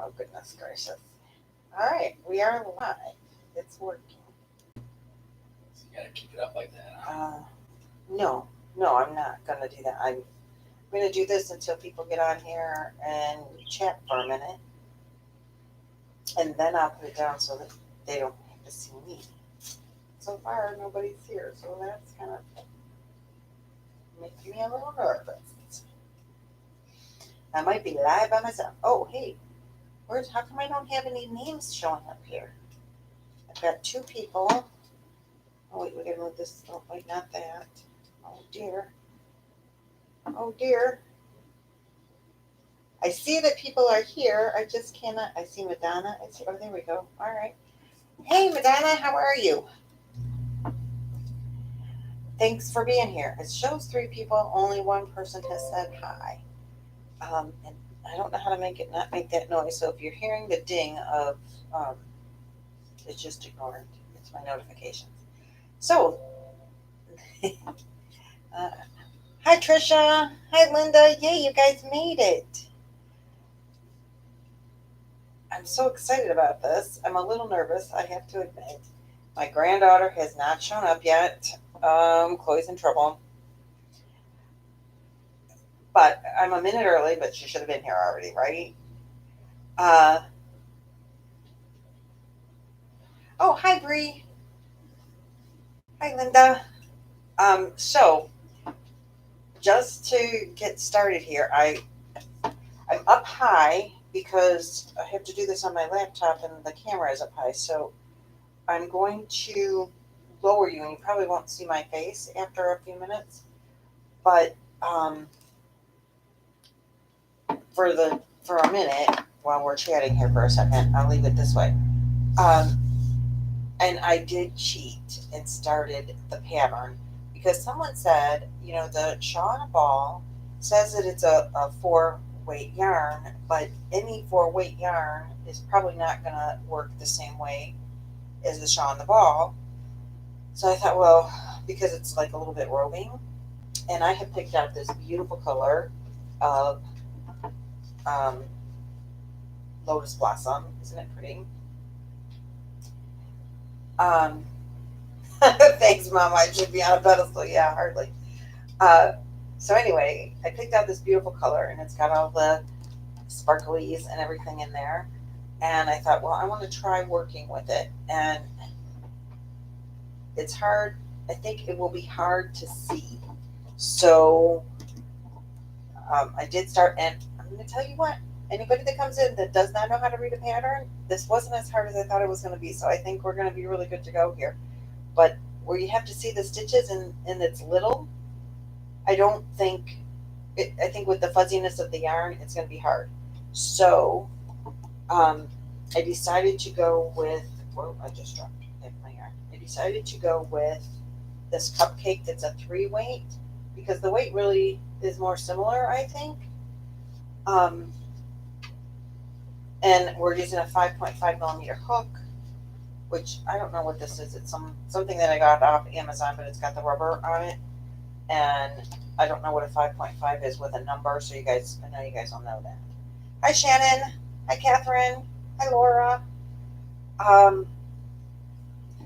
Oh, goodness gracious. All right, we are live. It's working. So you gotta keep it up like that. Huh? No, I'm not going to do that. I'm going to do this until people get on here and chat for a minute. And then I'll put it down so that they don't have to see me. So far, nobody's here, so that's kind of making me a little nervous. I might be live by myself. Oh, hey, how come I don't have any names showing up here? I've got two people. Oh, wait, we gotta move this. Oh, wait, not that. Oh, dear. Oh, dear. I see that people are here. I just cannot. I see Madonna. Oh, there we go. All right. Hey, Madonna, how are you? Thanks for being here. It shows three people. Only one person has said hi. And I don't know how to make it not make that noise. So if you're hearing the ding of, it's just ignore it. It's my notifications. So, hi Trisha. Hi Linda. Yay, you guys made it. I'm so excited about this. I'm a little nervous, I have to admit. My granddaughter has not shown up yet. Chloe's in trouble. But I'm a minute early, but she should have been here already, right? Oh, hi Bree. Hi Linda. So just to get started here, I'm up high because I have to do this on my laptop and the camera is up high. So I'm going to lower you, and you probably won't see my face after a few minutes. But for a minute, while we're chatting here for a second, I'll leave it this way. And I did cheat and started the pattern because someone said, the shawl and a ball says that it's a 4-weight yarn, but any 4-weight yarn is probably not going to work the same way as the shawl and the ball. So I thought, well, because it's like a little bit roving, and I have picked out this beautiful color of lotus blossom. Isn't it pretty? Thanks, Mom. I should be on a pedestal. Yeah, hardly. So anyway, I picked out this beautiful color, and it's got all the sparklies and everything in there. And I thought, well, I want to try working with it. And it's hard. I think it will be hard to see. So I did start, and I'm going to tell you what, anybody that comes in that does not know how to read a pattern, this wasn't as hard as I thought it was going to be. So I think we're going to be really good to go here. But where you have to see the stitches and it's little, I think with the fuzziness of the yarn, it's going to be hard. So I decided to go with, I just dropped my yarn. I decided to go with this cupcake that's a 3-weight because the weight really is more similar, I think. And we're using a 5.5 millimeter hook, which I don't know what this is. It's something that I got off Amazon, but it's got the rubber on it. And I don't know what a 5.5 is with a number, so I know you guys all know that. Hi, Shannon. Hi, Catherine. Hi, Laura.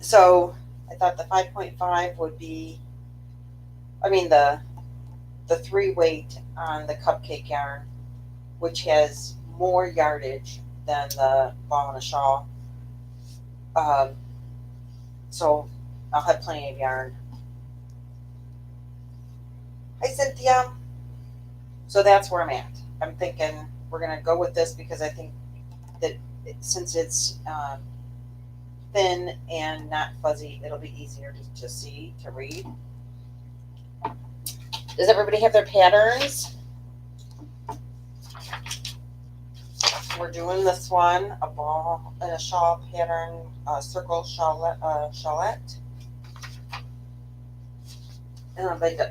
So I thought the 5.5 would be, the 3-weight on the cupcake yarn, which has more yardage than the ball and a shawl. So I'll have plenty of yarn. Hi, Cynthia. So that's where I'm at. I'm thinking we're going to go with this because I think that since it's thin and not fuzzy, it'll be easier to see, to read. Does everybody have their patterns? We're doing this one, a ball and a shawl pattern, circle shawlette.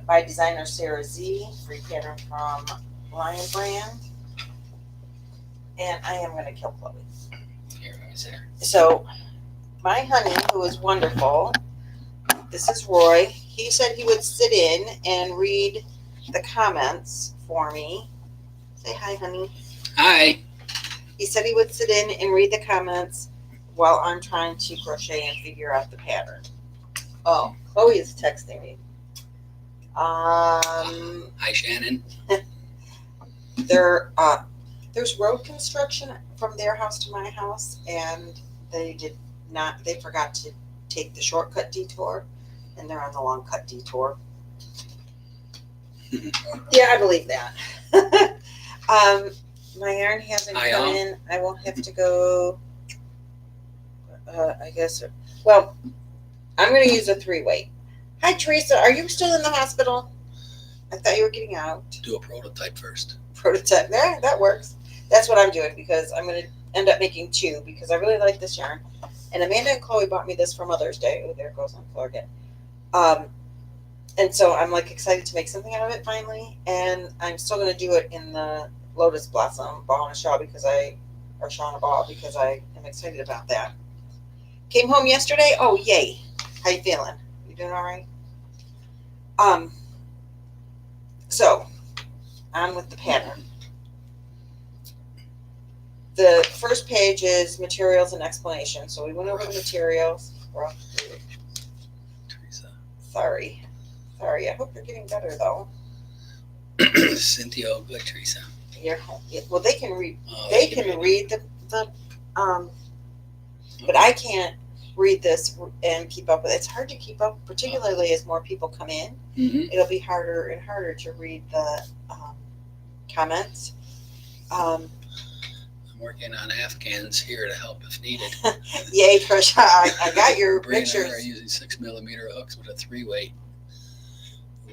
By designer Sarah Z, free pattern from Lion Brand. And I am going to kill Chloe. Here, there. So, my honey, who is wonderful, this is Roy. He said he would sit in and read the comments for me. Say hi, honey. Hi. He said he would sit in and read the comments while I'm trying to crochet and figure out the pattern. Oh, Chloe is texting me. Hi, Shannon. There's road construction from their house to my house, and they forgot to take the shortcut detour, and they're on the long cut detour. Yeah, I believe that. My yarn hasn't come in. I will have to go, I guess, well, I'm going to use a 3-weight. Hi, Teresa. Are you still in the hospital? I thought you were getting out. Do a prototype first. Prototype. Yeah, that works. That's what I'm doing because I'm going to end up making 2 because I really like this yarn. And Amanda and Chloe bought me this for Mother's Day. Oh, there it goes on the floor again. And so I'm like excited to make something out of it finally. And I'm still going to do it in the Lotus Blossom ball and a shawl or shawl and a ball because I am excited about that. Came home yesterday. Oh, yay. How you feeling? You doing all right? So on with the pattern. The first page is materials and explanation. So we went over the materials. Teresa. Sorry. I hope you're getting better though. Cynthia, oh, good, Teresa. Well, they can read. Oh, They can read the but I can't read this and keep up with it. It's hard to keep up, particularly as more people come in. Mm-hmm. It'll be harder and harder to read the comments. I'm working on Afghans here to help if needed. Yay, Trisha. I got your Bree and I are pictures. using 6mm hooks with a 3-weight.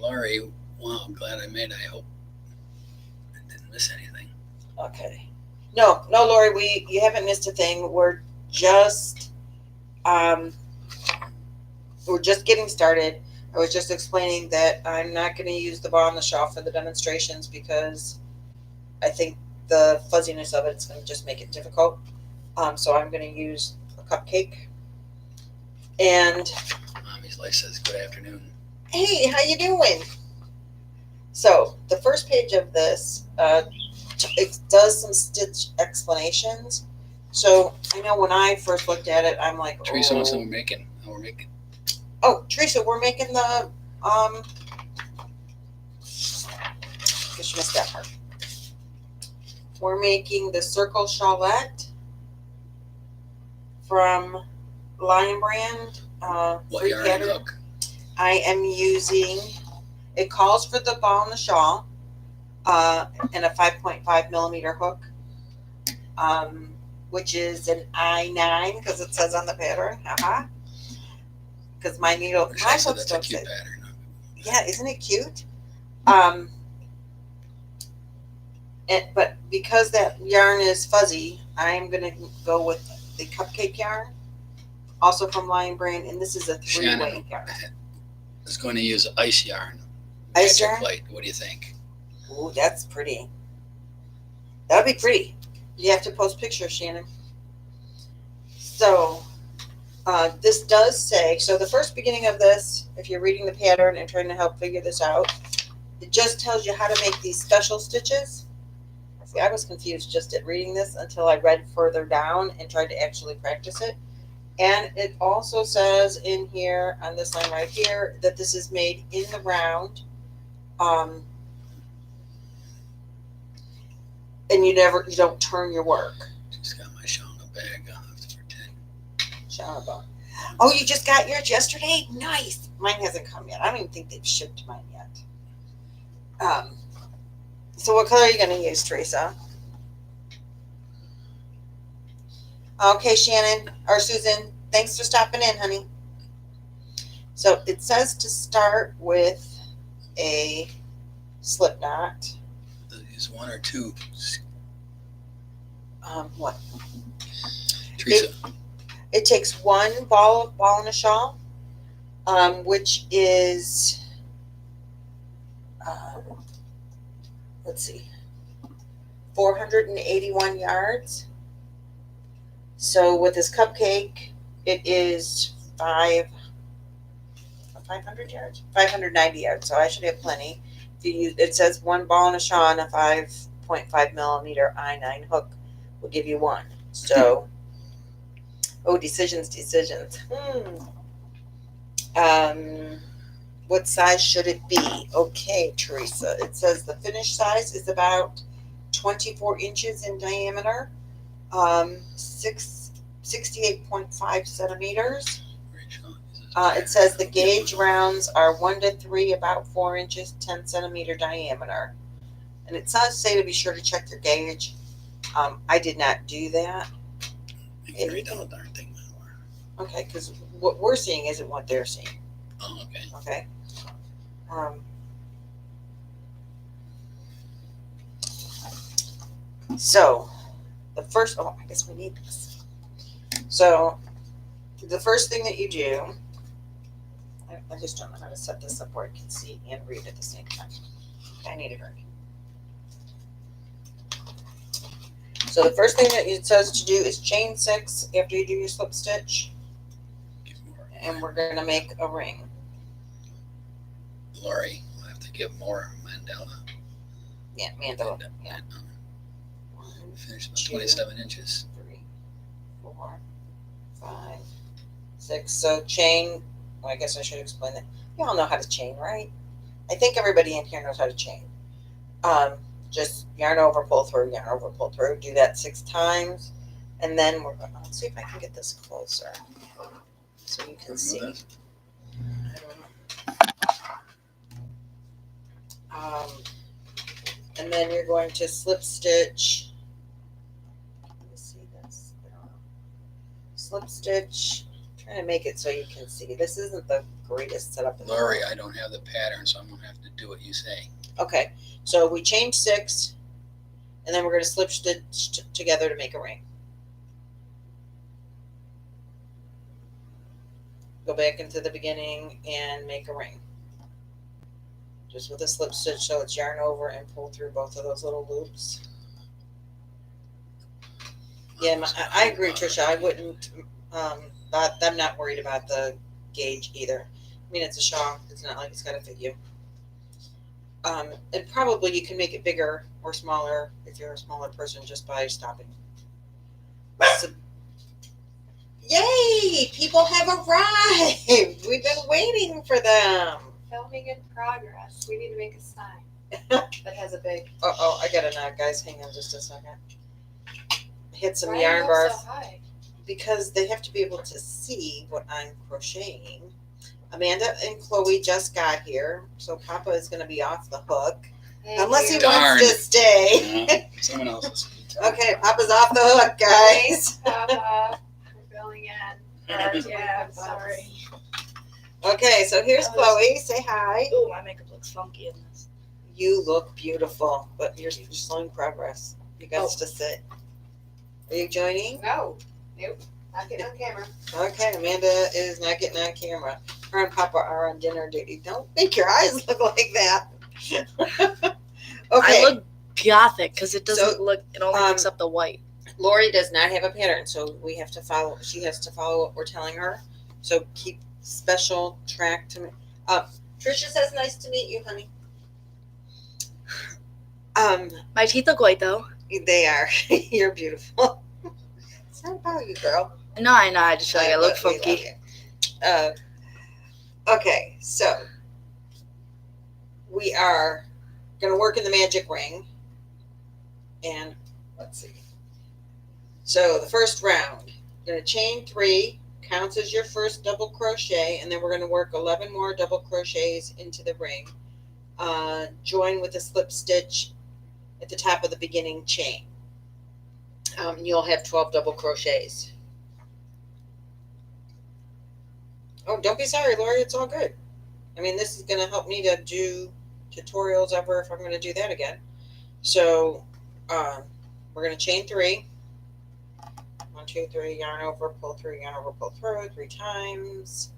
Laurie, wow, I'm glad I made it. I hope I didn't miss anything. Okay. No, Lori, you haven't missed a thing. We're just getting started. I was just explaining that I'm not going to use the ball on the shawl for the demonstrations because I think the fuzziness of it's going to just make it difficult. So I'm going to use a cupcake. And Mommy's Life says good afternoon. hey, how you doing? So the first page of this it does some stitch explanations. So I know when I first looked at it, I'm like, Teresa, what's oh. we're making? Oh, we're making. Oh, Teresa, we're making the guess you missed that part. We're making the circle shawlette from Lion Brand. What Free yarn pattern. and hook? I am using. It calls for the ball and the shawl, and a 5.5mm hook, which is an I9 because it says on the pattern. Because my needle, my hooks That's a don't cute say. pattern. Yeah, isn't it cute? But because that yarn is fuzzy, I'm gonna go with the cupcake yarn, also from Lion Brand, and this is a 3-weight yarn. I was going to use ice yarn. Ice yarn? Plate. What do you think? Ooh, that's pretty. That'd be pretty. You have to post pictures, Shannon. So this does say, so the first beginning of this, if you're reading the pattern and trying to help figure this out, it just tells you how to make these special stitches. See, I was confused just at reading this until I read further down and tried to actually practice it. And it also says in here, on this line right here, that this is made in the round. And you don't turn your work. Just got my Shauna bag. I'll have to pretend. Shauna bag. Oh, you just got yours yesterday? Nice. Mine hasn't come yet. I don't even think they've shipped mine yet. So what color are you going to use, Teresa? Okay, Shannon or Susan, thanks for stopping in, honey. So it says to start with a slip knot. Use 1 or 2. What? Teresa. It takes 1 ball and a shawl, which is, let's see, 481 yards. So with this cupcake, it is 500 yards, 590 yards. So I should have plenty. If you use, it says 1 ball and a shawl and a 5.5mm I9 hook we'll give you one. So, oh, decisions. What size should it be? Okay, Teresa. It says the finished size is about 24 inches in diameter, 68.5 centimeters. It says the gauge rounds are 1 to 3, about 4 inches, 10 centimeter diameter. And it does say to be sure to check your gauge. I did not do that. You can read the whole darn thing. Okay, because what we're seeing isn't what they're seeing. Oh, okay. Okay. So, the first, I guess we need this. So, the first thing that you do, I just don't know how to set this up where I can see and read at the same time. I need a drink. So, the first thing that it says to do is chain 6 after you do your slip stitch, and we're going to make a ring. Lori, we'll have to give more Mandela. Yeah, mandala. Yeah. Finish about 27 inches. 3, 4, 5, 6. So chain. Well, I guess I should explain that. You all know how to chain, right? I think everybody in here knows how to chain. Just yarn over, pull through, yarn over, pull through. Do that 6 times, and then we're going. Let's see if I can get this closer so you can see. I don't know. And then you're going to slip stitch. Let me see this. I don't know. Slip stitch. I'm trying to make it so you can see. This isn't the greatest setup in the world. Lori, I don't have the pattern, so I'm going to have to do what you say. Okay, so we chain 6, and then we're going to slip stitch together to make a ring. Go back into the beginning and make a ring. Just with a slip stitch, so it's yarn over and pull through both of those little loops. Yeah, I agree, Trisha. I wouldn't. I'm not worried about the gauge either. I mean, it's a shawl. It's not like it's got to fit you. And probably you can make it bigger or smaller if you're a smaller person just by stopping. So, yay! People have arrived. We've been waiting for them. Filming in progress. We need to make a sign that has a big. Oh, I got a knot, guys. Hang on just a second. Hit some Why yarn are you bars up so high? because they have to be able to see what I'm crocheting. Amanda and Chloe just got here, so Papa is going to be off the hook. Unless he wants to stay. No, someone else is. Okay, Papa's off the hook, guys. Papa, we're filling in. Yeah, I'm sorry. Okay, so here's Chloe. Say hi. Ooh, my makeup looks funky in this. You look beautiful, but you're slowing progress. You got to sit. Are you joining? No, nope, not getting on camera. Okay, Amanda is not getting on camera. Her and Papa are on dinner duty. Don't make your eyes look like that. Okay. I look gothic because it doesn't look. It only picks up the white. Lori does not have a pattern, so we have to follow. She has to follow what we're telling her. So keep special track to me. Trisha says, "Nice to meet you, honey." My teeth look white though. They are. You're beautiful. It's not about you, girl. No, I know. I just feel like I look But we love funky. you. Okay, so we are going to work in the magic ring. And let's see. So the first round, you're going to chain 3, counts as your first double crochet, and then we're going to work 11 more double crochets into the ring. Join with a slip stitch at the top of the beginning chain. You'll have 12 double crochets. Oh, don't be sorry, Lori. It's all good. I mean, this is going to help me to do tutorials ever if I'm going to do that again. So we're going to chain 3. 1, 2, 3, yarn over, pull through, yarn over, pull through 3 times.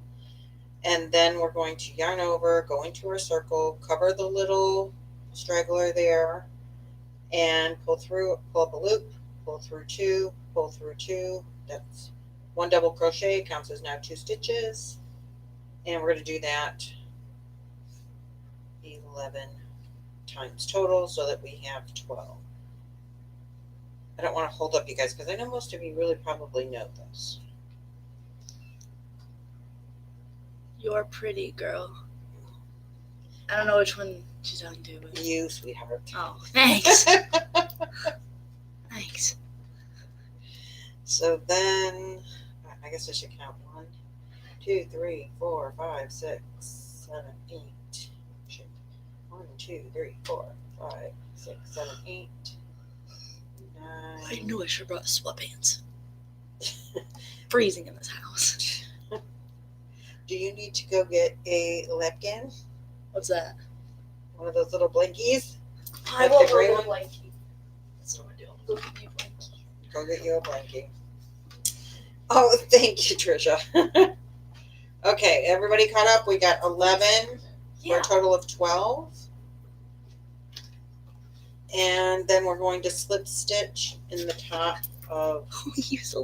And then we're going to yarn over, go into our circle, cover the little straggler there, and pull through, pull up a loop, pull through 2, pull through 2. That's 1 double crochet, counts as now 2 stitches. And we're going to do that 11 times total so that we have 12. I don't want to hold up you guys because I know most of you really probably know this. You're pretty, girl. I don't know which one she's talking to, but You, sweetheart. oh, thanks. Thanks. So then, I guess I should count 1, 2, 3, 4, 5, 6, 7, 8. Shit. 1, 2, 3, 4, 5, 6, 7, 8, 9. I knew I should have brought sweatpants. Freezing in this house. Do you need to go get a Lepkin? What's that? One of those little blankies? I Like will the gray go one? get a blankie. That's what I'm doing. Go get me a blankie. Go get you a blankie. Oh, thank you, Trisha. Okay, everybody caught up? We got 11 for a total of 12. And then we're going to slip stitch in the top of... Use a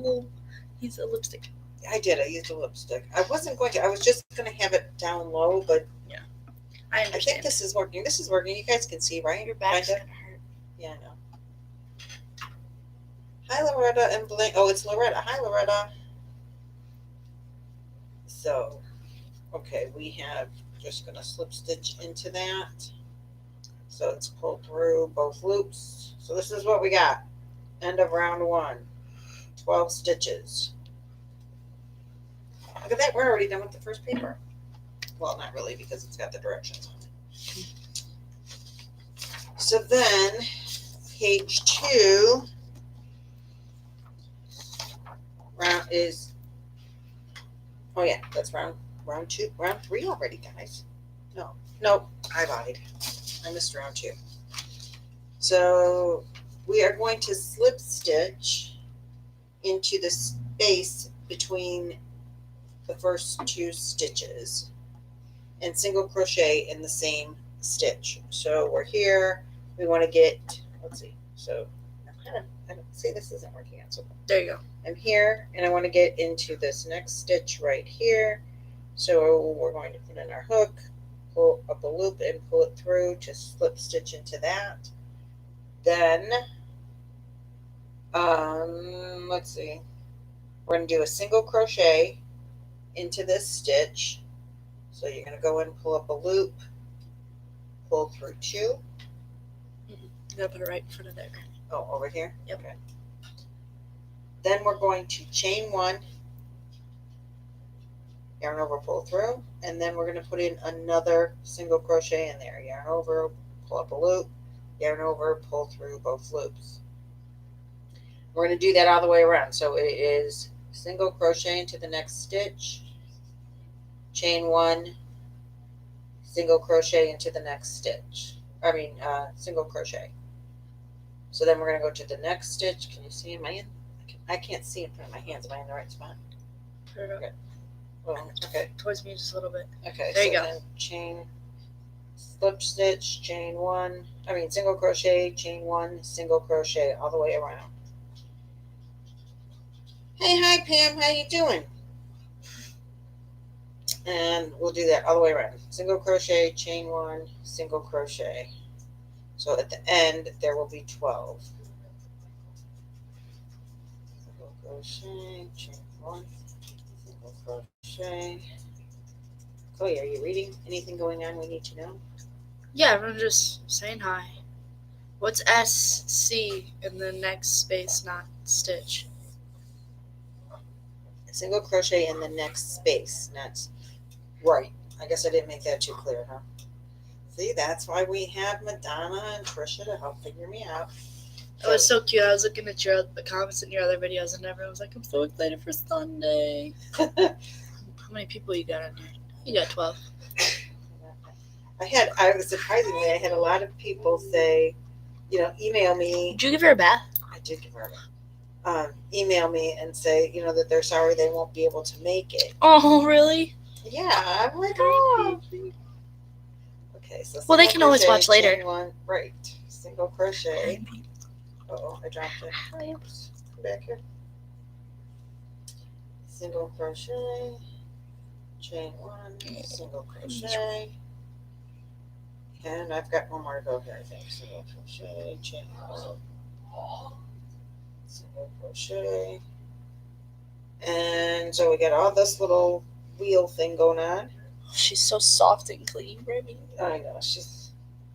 lipstick. I did. I used a lipstick. I wasn't going to. I was just going to have it down low, but I I understand. think this is working. This is working. You guys can see, right? Your back's Kinda? gonna hurt. Yeah, I know. Hi, Loretta and Blake. Oh, it's Loretta. Hi, Loretta. So, okay, we have just going to slip stitch into that. So it's pulled through both loops. So this is what we got. End of round 1. 12 stitches. Look at that. We're already done with the first paper. Well, not really because it's got the directions on it. So then, page 2 round is, oh yeah, that's round 2, round 3 already, guys. No, I lied. I missed round 2. So we are going to slip stitch into the space between the first 2 stitches and single crochet in the same stitch. So we're here, we want to get, let's see, so I don't see, this isn't working out so well. There you go. I'm here and I want to get into this next stitch right here. So we're going to put in our hook, pull up a loop and pull it through to slip stitch into that. Then, let's see, we're going to do a single crochet into this stitch. So you're going to go in, pull up a loop, pull through 2. You gotta put it right in front of there. Oh, over here? Yep. Okay. Then we're going to chain 1, yarn over, pull through, and then we're going to put in another single crochet in there. Yarn over, pull up a loop, yarn over, pull through both loops. We're going to do that all the way around. So it is single crochet into the next stitch, chain 1, single crochet into the next stitch. Single crochet. So then we're going to go to the next stitch. Can you see? Am I in? I can't see in front of my hands. Am I in the right spot? Put it up Okay. Well, okay. towards me just a little bit. Okay. There you go. Then chain, slip stitch, chain 1. Single crochet, chain 1, single crochet all the way around. Hey, hi Pam. How you doing? And we'll do that all the way around. Single crochet, chain 1, single crochet. So at the end, there will be 12. Single crochet, chain 1, single crochet. Chloe, are you reading? Anything going on we need to know? Yeah, I'm just saying hi. What's SC in the next space, not stitch? Single crochet in the next space. That's right. I guess I didn't make that too clear, huh? See, that's why we have Madonna and Trisha to help figure me out. It was so cute. I was looking at the comments in your other videos, and everyone was like, "I'm so excited for Sunday." How many people you got on here? You got 12. Surprisingly, I had a lot of people say, email me. Did you give her a bath? I did give her a bath. Email me and say, that they're sorry they won't be able to make it. Oh, really? Yeah, I'm like, oh. Okay, so Well, they can always watch later. chain 1, right? Single crochet. Oh, I dropped it. Oops. Come back here. Single crochet, chain 1, single crochet, and I've got one more to go here. I think single crochet, chain 1. double crochet. And so we got all this little wheel thing going on. She's so soft and clean, Remy. I know, she's,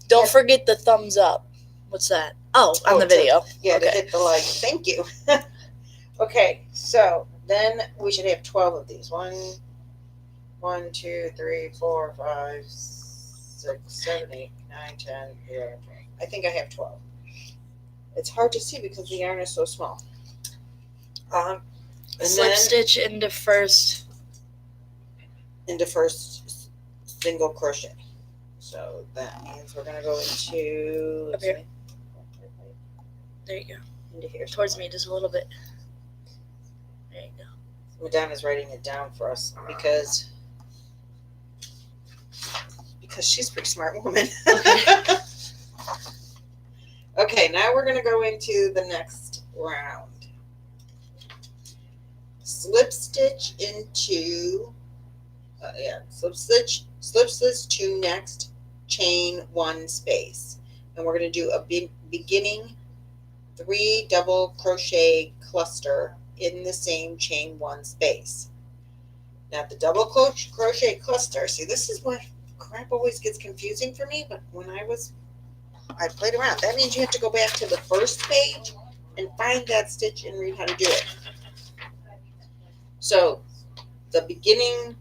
Don't Yeah. forget the thumbs up. What's that? Oh, on the to- video. yeah, to Okay. hit the like. Thank you. Okay, so then we should have 12 of these. 1, 2, 3, 4, 5, 6, 7, 8, 9, 10, 11, 12. I think I have 12. It's hard to see because the yarn is so small. And Slip then stitch into first. into first single crochet. So that means we're gonna go into Up here. There you go. into here Towards me just a little bit. There you go. Madonna's writing it down for us because she's a pretty smart woman. Okay, now we're going to go into the next round. Slip stitch into slip stitch to next chain 1 space, and we're going to do a beginning 3 double crochet cluster in the same chain 1 space. Now the double crochet cluster, see, this is what crap always gets confusing for me, but when I played around, that means you have to go back to the first page and find that stitch and read how to do it. So the beginning,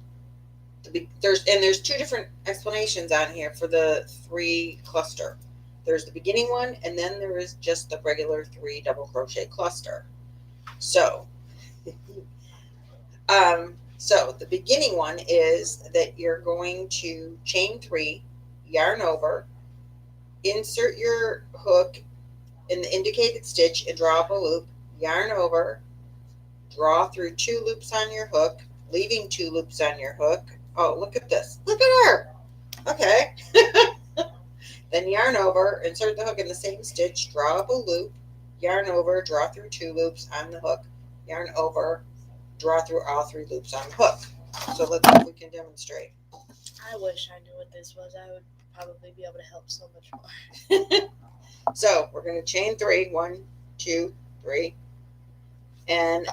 there's 2 different explanations on here for the 3 cluster. There's the beginning one, and then there is just the regular 3 double crochet cluster. So, so the beginning one is that you're going to chain 3, yarn over, insert your hook in the indicated stitch and draw up a loop, yarn over, draw through 2 loops on your hook, leaving 2 loops on your hook. Oh, look at this. Look at her. Okay. Then yarn over, insert the hook in the same stitch, draw up a loop, yarn over, draw through 2 loops on the hook, yarn over, draw through all 3 loops on the hook. So let's see if we can demonstrate. I wish I knew what this was. I would probably be able to help so much more. So we're going to chain 3, 1, 2, 3, and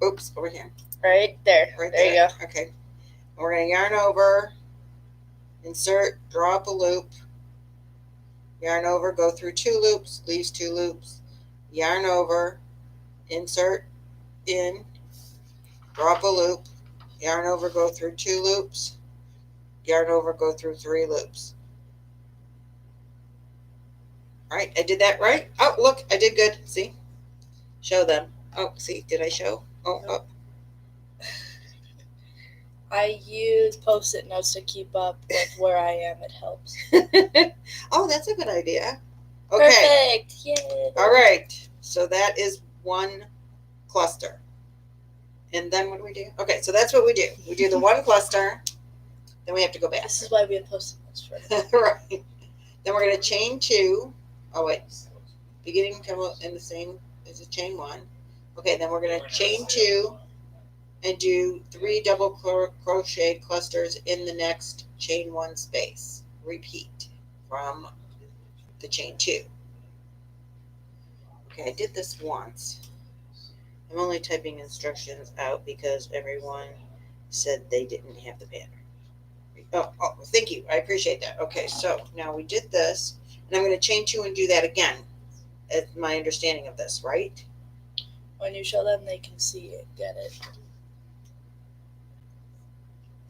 oops, over here. Right there. Right there. You go. Okay. We're going to yarn over, insert, draw up a loop, yarn over, go through 2 loops, leaves 2 loops, yarn over, insert in, draw up a loop, yarn over, go through 2 loops, yarn over, go through 3 loops. All right, I did that right. Oh, look, I did good. See? Show them. Oh, see, did I show? Oh, oh. I use Post-it notes to keep up with where I am. It helps. Oh, that's a good idea. Okay. Perfect. Yay. All right. So that is 1 cluster. And then what do we do? Okay, so that's what we do. We do the 1 cluster. Then we have to go back. This is why we have Post-it notes for it. Right. Then we're going to chain 2. Oh, wait. Beginning come in the same as a chain 1. Okay, then we're going to chain 2 and do 3 double crochet clusters in the next chain 1 space. Repeat from the chain 2. Okay, I did this once. I'm only typing instructions out because everyone said they didn't have the pattern. Oh, thank you. I appreciate that. Okay, so now we did this, and I'm going to chain 2 and do that again. That's my understanding of this, right? When you show them, they can see it, get it.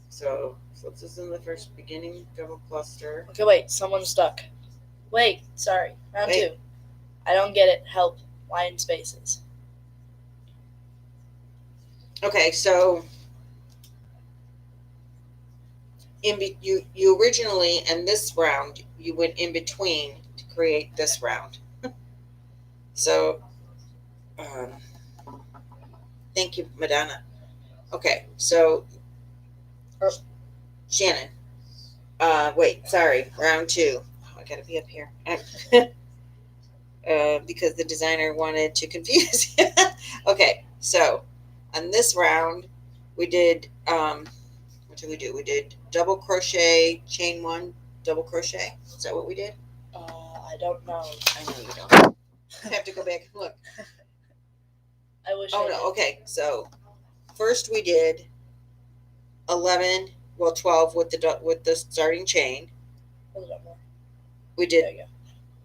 So this is in the first beginning double cluster. Okay, wait. Someone's stuck. Wait. Sorry. Round Wait. 2. I don't get it. Help. Line spaces. Okay, so you originally in this round you went in between to create this round. So thank you, Madonna. Okay, so Shannon. Wait, sorry, round 2. Oh, I gotta be up here. Because the designer wanted to confuse you. Okay, so on this round we did what did we do? We did double crochet, chain 1, double crochet. Is that what we did? I don't know. I know you don't. I have to go back and look. crochet. Oh no, okay. So first we did 11, well 12 with the starting chain. A little bit more. We There did you go.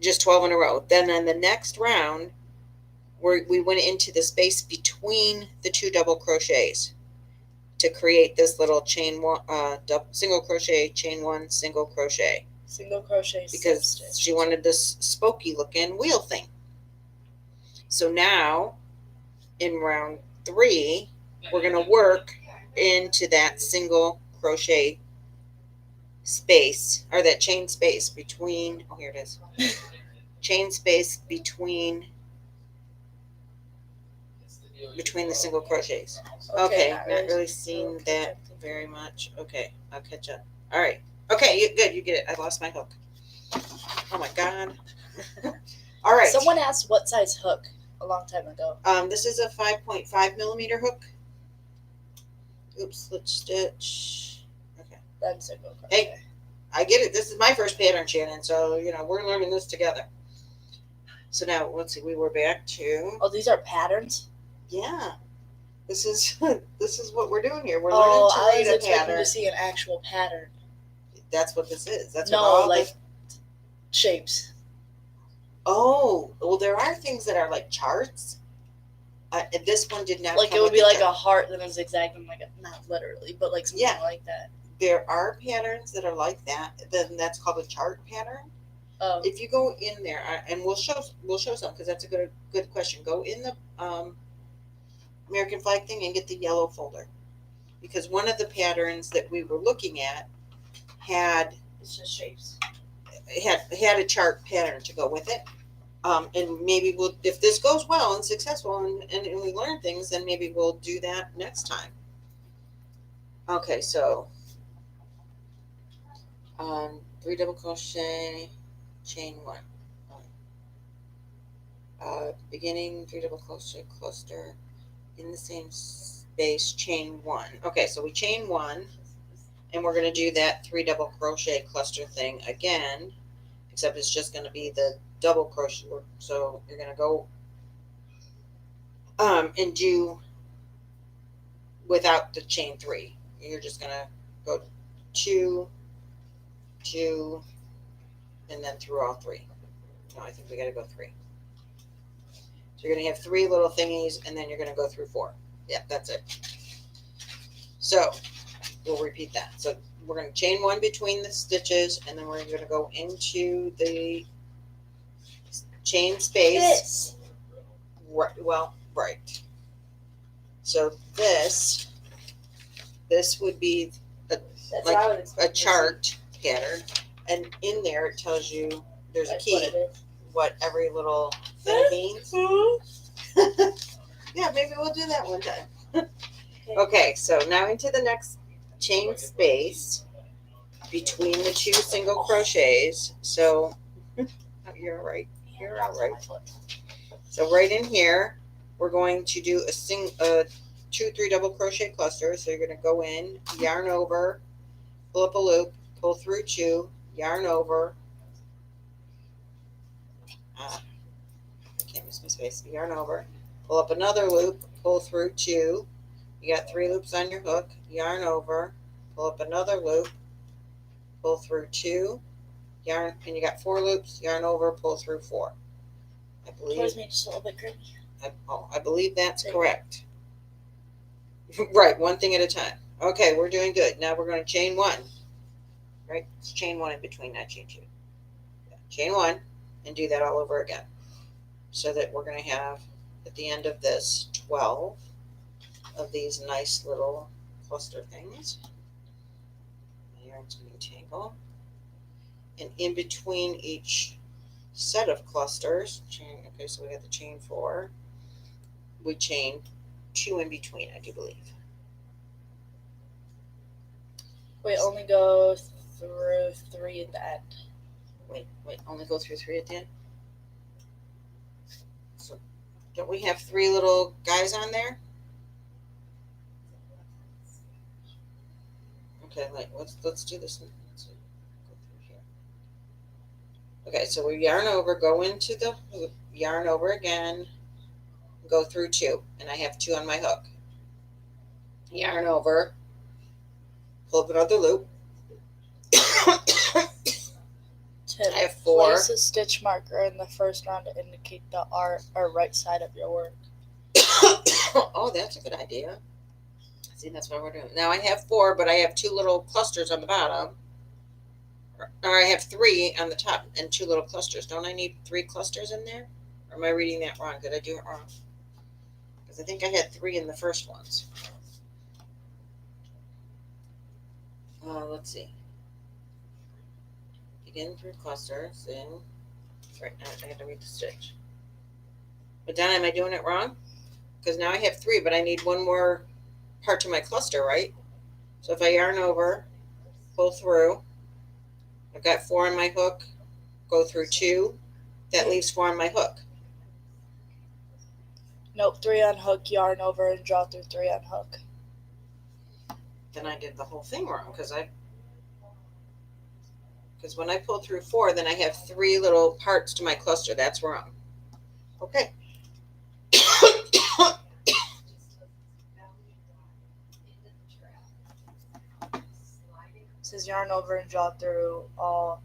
just 12 in a row. Then on the next round, we went into the space between the two double crochets to create this little chain one, single crochet, chain one, single crochet, Single crochet, because slip stitch. she wanted this spokey looking wheel thing. So now in round 3, we're going to work into that single crochet space, or that chain space between, oh here it is, chain space between the single crochets. Okay, not really seeing that very much. Okay, I'll catch up. All right. Okay, good. You get it. I lost my hook. Oh my god. All right. Someone asked what size hook a long time ago. This is a 5.5 millimeter hook. Oops, slip stitch. Okay. Then single crochet. Hey, I get it. This is my first pattern, Shannon. So we're learning this together. So now let's see. We were back to Oh, these are patterns. yeah. This is what we're doing here. We're Oh, learning I to was read a expecting pattern. to see an actual pattern. That's what this is. That's what No, all like this. shapes. Oh, well, there are things that are like charts. And this one did not. Like come it would with be like chart. a heart, then a zigzag, and like not literally, but like something Yeah. like that. There are patterns that are like that. Then that's called a chart pattern. Oh, If you go in there, and we'll show some because that's a good question. Go in the American flag thing and get the yellow folder, because one of the patterns that we were looking at had it's just shapes. a chart pattern to go with it. And maybe we'll, if this goes well and successful and we learn things, then maybe we'll do that next time. Okay, so 3 double crochet, chain 1. Beginning 3 double crochet cluster in the same space, chain 1. Okay, so we chain 1, and we're going to do that 3 double crochet cluster thing again, except it's just going to be the double crochet. So you're going to go and do without the chain 3. You're just going to go 2, 2, and then through all 3. No, I think we got to go 3. So you're going to have 3 little thingies, and then you're going to go through 4. Yeah, that's it. So we'll repeat that. So we're going to chain 1 between the stitches, and then we're going to go into the chain space. This. Right, well, right. So this would be That's like how I would expect a chart pattern, and in there it tells you there's a That's key what it is. what every little thing means. Yeah, maybe we'll do that one time. Okay, so now into the next chain space between the 2 single crochets. So you're right. You're all right. So right in here, we're going to do a 2 3 double crochet cluster. So you're going to go in, yarn over, pull up a loop, pull through 2, yarn over. I can't miss my space. Yarn over, pull up another loop, pull through 2. You got 3 loops on your hook, yarn over, pull up another loop, pull through 2, yarn, and you got 4 loops, yarn over, pull through 4. I believe. Towards me just a little bit creepy. I believe that's correct. Right, one thing at a time. Okay, we're doing good. Now we're going to chain 1. Right, it's chain 1 in between, not chain 2. Yeah. Chain 1, and do that all over again. So that we're going to have at the end of this 12 of these nice little cluster things. The yarn's going to tangle, and in between each set of clusters, okay, so we got the chain 4, we chain 2 in between, I do believe. Wait, only go through 3 at the end. Wait, only go through 3 at the end? So don't we have 3 little guys on there? Okay, let's do this. Let's go through here. Okay, so we yarn over, go into the hoop, yarn over again, go through 2, and I have 2 on my hook. Yarn over, pull up another loop. Tip, I have 4. place a stitch marker in the first round to indicate the right side of your work. Oh, that's a good idea. See, that's what we're doing. Now I have 4, but I have 2 little clusters on the bottom. Or I have 3 on the top and 2 little clusters. Don't I need 3 clusters in there? Or am I reading that wrong? Did I do it wrong? Because I think I had 3 in the first ones. Let's see. Begin 3 clusters in. Right now I have to read the stitch. But then am I doing it wrong? Because now I have 3, but I need 1 more part to my cluster, right? So if I yarn over, pull through, I've got 4 on my hook, go through 2, that leaves 4 on my hook. Nope, 3 on hook, yarn over, and draw through 3 on hook. Then I did the whole thing wrong because when I pull through 4, then I have 3 little parts to my cluster. That's wrong. Okay. It says yarn over and draw through all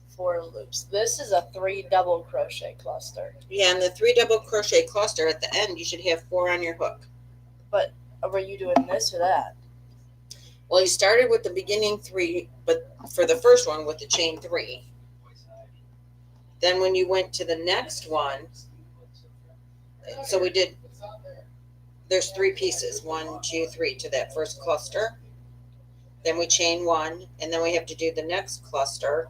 4 loops. This is a 3 double crochet cluster. Yeah, and the 3 double crochet cluster at the end, you should have 4 on your hook. But were you doing this or that? Well, you started with the beginning 3, but for the first one with the chain 3. Then when you went to the next one, so we did, there's 3 pieces, 1, 2, 3 to that first cluster. Then we chain 1, and then we have to do the next cluster.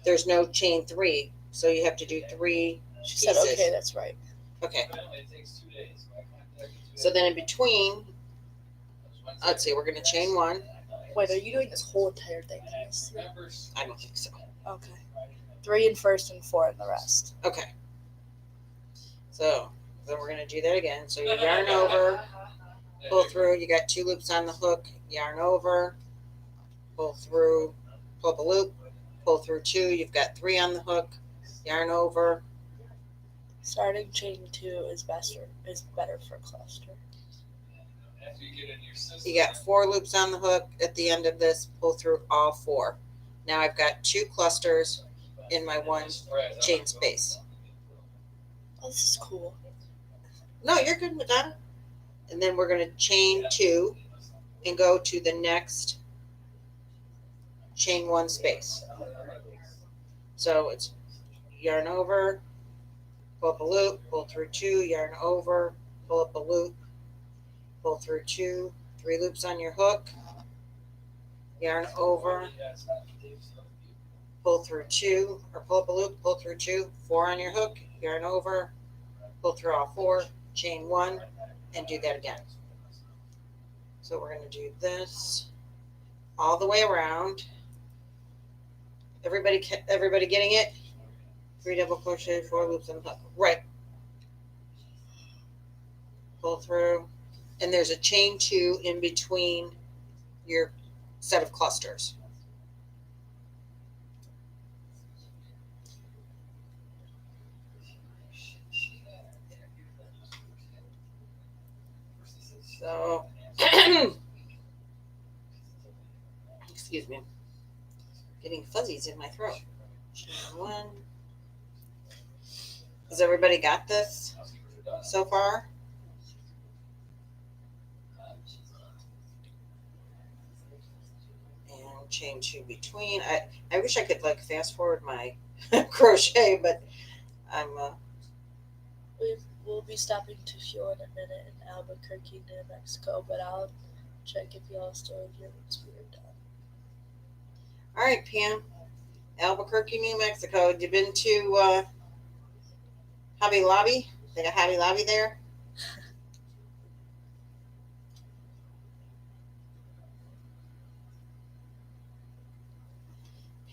There's no chain 3, so you have to do 3 She pieces. said, okay, that's right. Okay. So then in between, let's see, we're going to chain 1. Wait, are you doing this whole entire thing? I don't think so. Okay. 3 in first and 4 in the rest. Okay. So then we're going to do that again. So you yarn over, pull through. You got 2 loops on the hook. Yarn over, pull through, pull up a loop, pull through 2. You've got 3 on the hook. Yarn over. Starting chain 2 is better for cluster. You got 4 loops on the hook at the end of this. Pull through all 4. Now I've got 2 clusters in my 1 chain space. Oh, this is cool. No, you're good, Madonna. And then we're going to chain 2 and go to the next chain 1 space. So it's yarn over, pull up a loop, pull through 2, yarn over, pull up a loop, pull through 2, 3 loops on your hook, yarn over, pull through 2, or pull up a loop, pull through 2, 4 on your hook, yarn over, pull through all 4, chain 1, and do that again. So we're going to do this all the way around. Everybody getting it? 3 double crochet, 4 loops on the hook. Right. Pull through, and there's a chain 2 in between your set of clusters. So, excuse me, getting fuzzies in my throat. Chain 1. Has everybody got this so far? And chain 2 between. I wish I could like fast forward my crochet, but I'm We'll be stopping to fuel in a minute in Albuquerque, New Mexico, but I'll check if y'all still have your we're done. all right, Pam. Albuquerque, New Mexico. Have you been to Hobby Lobby? They got Hobby Lobby there.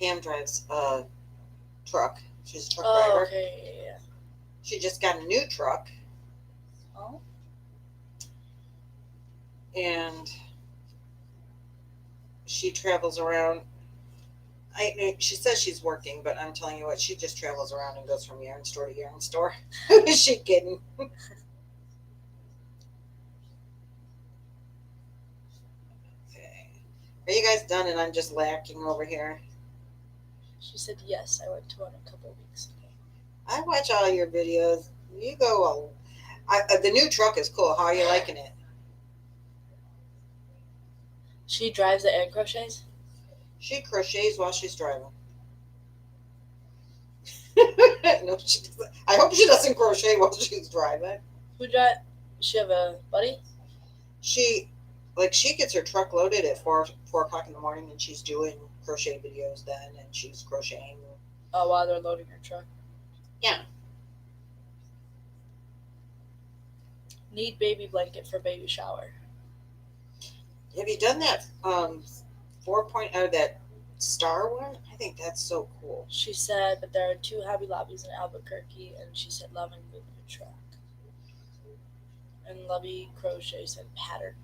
Pam drives a truck. She's a truck driver. Okay, yeah. She just got a new truck, Oh, and she travels around. She says she's working, but I'm telling you what, she just travels around and goes from yarn store to yarn store. Is she kidding? Okay. Are you guys done and I'm just lacking over here? She said yes. I went to one a couple weeks ago. I watch all your videos. You go. The new truck is cool. How are you liking it? She drives it and crochets. She crochets while she's driving. No, she doesn't. I hope she doesn't crochet while she's driving. Who drive? She have a buddy? She gets her truck loaded at 4 o'clock in the morning, and she's doing crochet videos then, and she's crocheting. Oh, while they're loading her truck. Yeah. Need baby blanket for baby shower. Have you done that 4.0 that star one? I think that's so cool. She said that there are 2 Hobby Lobbies in Albuquerque, and she said love and move the truck. And Lovey Crochet said pattern.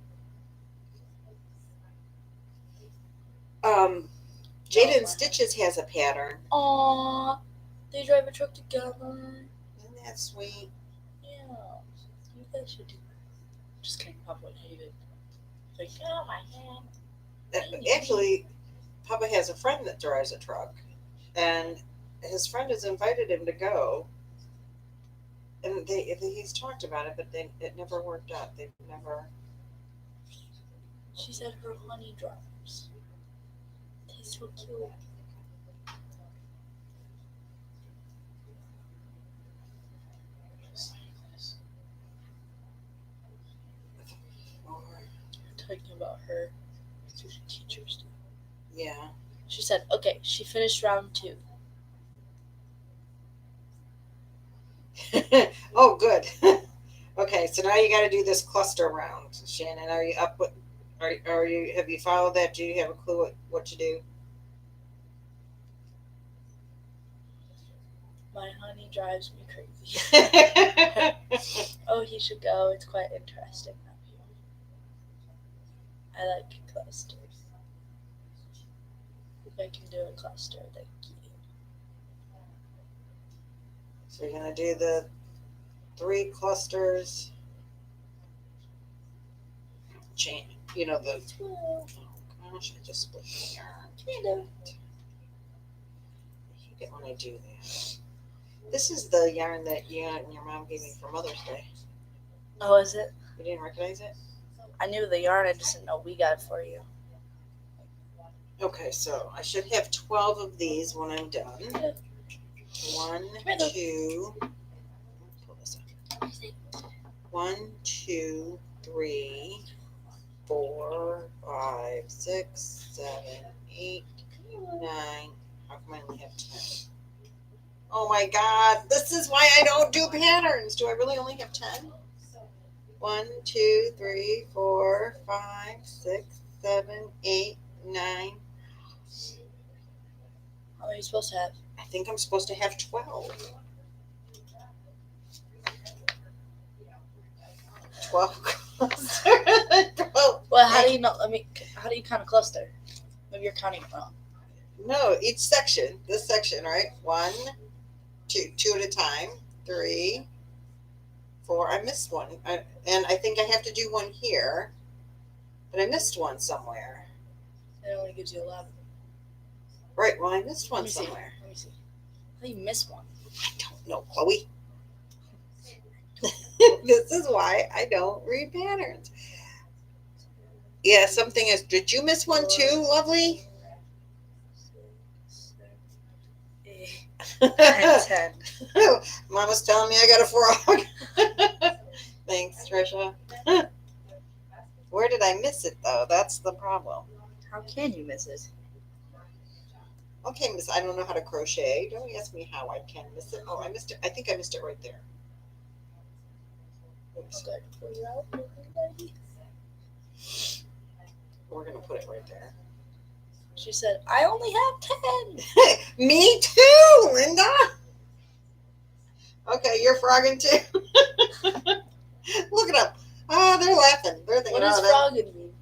Jada and Stitches has a pattern. Aww, they drive a truck together. Isn't that sweet? Yeah, you guys should do that. Just kidding, Papa would hate it. Like, oh my god. Actually, Papa has a friend that drives a truck, and his friend has invited him to go. And he's talked about it, but it never worked out. They've never. She said her honey drops. They're so cute. Talking about her student teachers. Yeah. She said, okay, she finished round 2. Oh, good. Okay, so now you got to do this cluster round. Shannon, are you up with? Are you? Have you followed that? Do you have a clue what to do? My honey drives me crazy. Oh, he should go. It's quite interesting up here. I like clusters. If I can do a cluster, thank you. So you're gonna do the 3 clusters. Chain. You know the. Oh gosh, I just split the yarn. I hate it when I do that. This is the yarn that you and your mom gave me for Mother's Day. Oh, is it? You didn't recognize it? I knew the yarn. I just didn't know we got it for you. Okay, so I should have 12 of these when I'm done. 1, 2. Pull this up. 1, 2, 3, 4, 5, 6, 7, 8, 9. How come I only have 10? Oh my God, this is why I don't do patterns. Do I really only have 10? 1, 2, 3, 4, 5, 6, 7, 8, 9. How many are you supposed to have? I think I'm supposed to have 12. 12. 12. Well, how do you know? How do you count a cluster? Maybe you're counting it wrong. No, each section. This section, right? 1, 2 at a time. 3, 4. I missed one, and I think I have to do one here, but I missed one somewhere. It only gives you 11. Right. Well, I missed one Let me see. somewhere. Let me see. How do you miss one? I don't know, Chloe. This is why I don't read patterns. Yeah, something is. Did you miss one too, lovely? 10. Mama's telling me I got a frog. Thanks, Trisha. Where did I miss it though? That's the problem. How can you miss it? Okay, Miss, I don't know how to crochet. Don't ask me how I can miss it. Oh, I missed it. I think I missed it right there. Oops. We're gonna put it right there. She said, I only have 10. Me too, Linda. Okay, you're frogging too. Look it up. Oh, they're laughing. They're thinking, What does oh, frogging mean?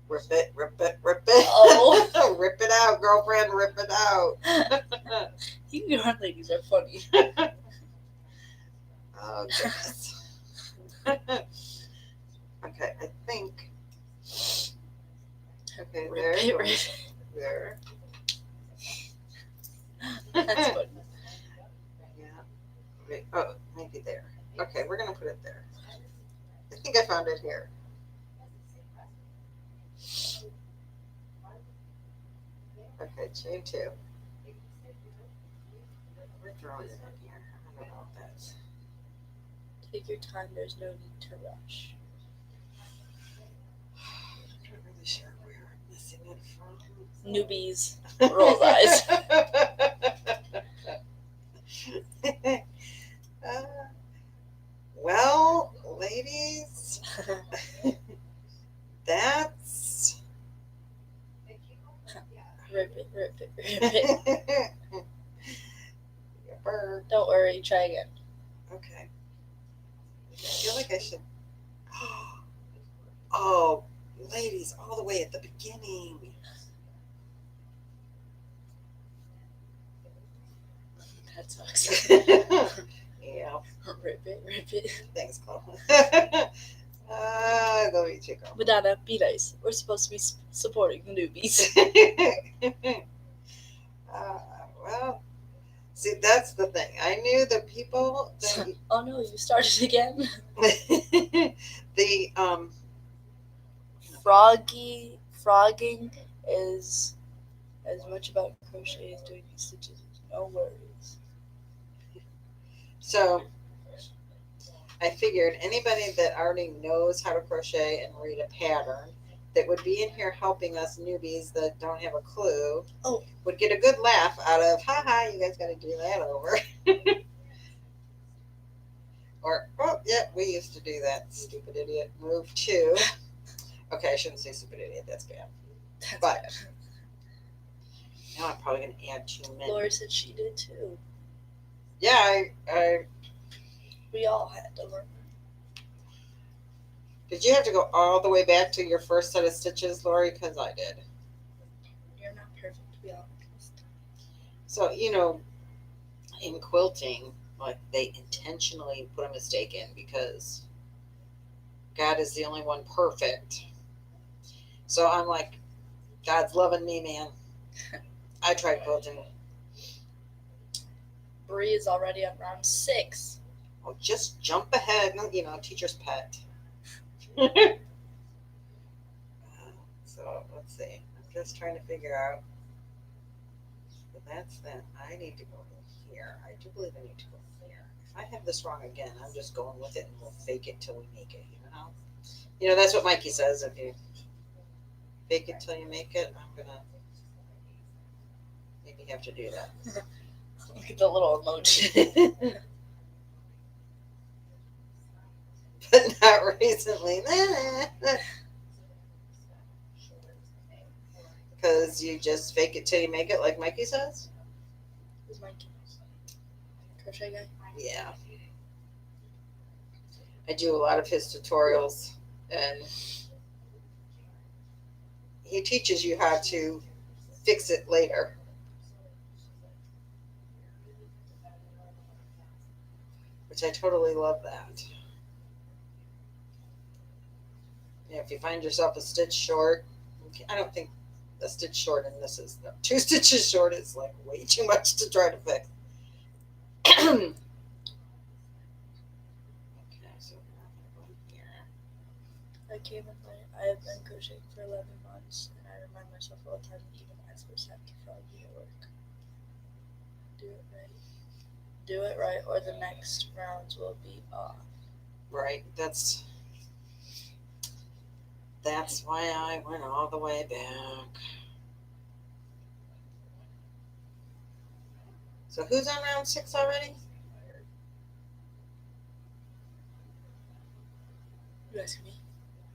rip it, rip it, rip it. Oh. Rip it out, girlfriend. Rip it out. You yarn ladies are funny. Oh, goodness. Okay, I think. Okay, there. Rip it, goes rip it. there. That's funny. Yeah. Wait, oh, maybe there. Okay, we're gonna put it there. I think I found it here. Okay, chain 2. We're throwing it in here. I don't know if that's. Take your time. There's no need to rush. I'm not really sure where I'm missing it from. Newbies. Roll eyes. Uh, well, ladies, that's. Rip it, rip it, rip it. Yipper. Don't worry. Try again. Okay. I feel like I should. Oh, ladies, all the way at the beginning. That sucks. Yeah. Rip it, rip it. Thanks, Chloe. Go eat your girl. Madonna, be nice. We're supposed to be supporting the newbies. Well, see, that's the thing. I knew the people that Oh no, you started again. the Frogging is as much about crochet as doing these stitches. No worries. so I figured anybody that already knows how to crochet and read a pattern that would be in here helping us newbies that don't have a clue would get a good laugh out of, haha, you guys got to do that over. Or, oh, yeah, we used to do that, stupid idiot. Move 2. Okay, I shouldn't say stupid idiot, that's bad. That's But bad. now I'm probably going to add 2 minutes. Laura said she did too. Yeah, I We all had to learn. did you have to go all the way back to your first set of stitches, Lori? Because I did. You're not perfect. We all missed. So, in quilting, like they intentionally put a mistake in because God is the only one perfect. So I'm like, God's loving me, man. I tried quilting. Bree is already on round 6. Oh, just jump ahead, teacher's pet. So let's see. I'm just trying to figure out. But that's that. I need to go here. I do believe I need to go here. If I have this wrong again, I'm just going with it and we'll fake it till we make it, that's what Mikey says. If you fake it till you make it, I'm going to maybe have to do that. Look at the little emoji. But not recently. Because you just fake it till you make it, like Mikey says? Who's Mikey? Crochet guy? Yeah. I do a lot of his tutorials, and he teaches you how to fix it later. Which I totally love that. Yeah, if you find yourself a stitch short, I don't think a stitch short in this is 2 stitches short is like way too much to try to fix. Okay, so we're not gonna go here. I came in late. I have been crocheting for 11 months, and I remind myself all the time, even as first have to froggy at work. Do it right. Do it right, or the next rounds will be off. Right, that's why I went all the way back. So who's on round 6 already? You asking me?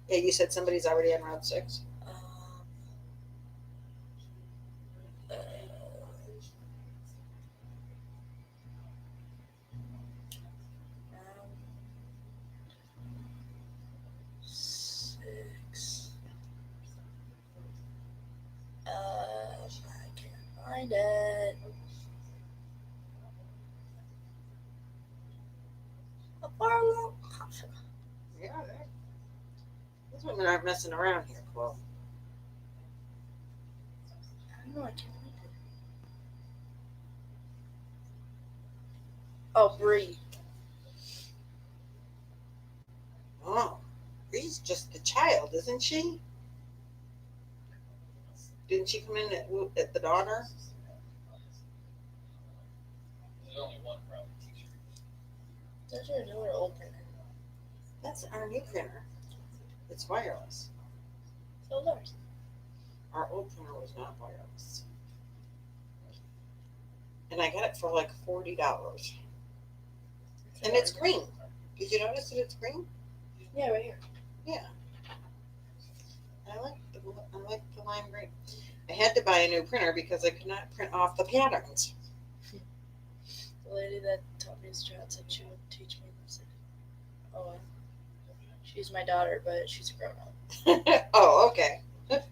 Yeah, you said somebody's already on round 6. Uh, round 6. Find it. A far long. Yeah, these women aren't messing around here, Chloe. I don't know. I can't find it. Oh, Bree. Oh, Bree's just a child, isn't she? Didn't she come in at the daughter? There's only one problem teacher. Those are newer old printer. That's our new printer. It's wireless. So is ours. Our old printer was not wireless. And I got it for like $40. And it's green. Did you notice that it's green? Yeah, right here. Yeah. I like the lime green. I had to buy a new printer because I could not print off the patterns. The lady that taught me this job said she would teach me this. Oh, well. She's my daughter, but she's a grown up. Oh, okay. Let's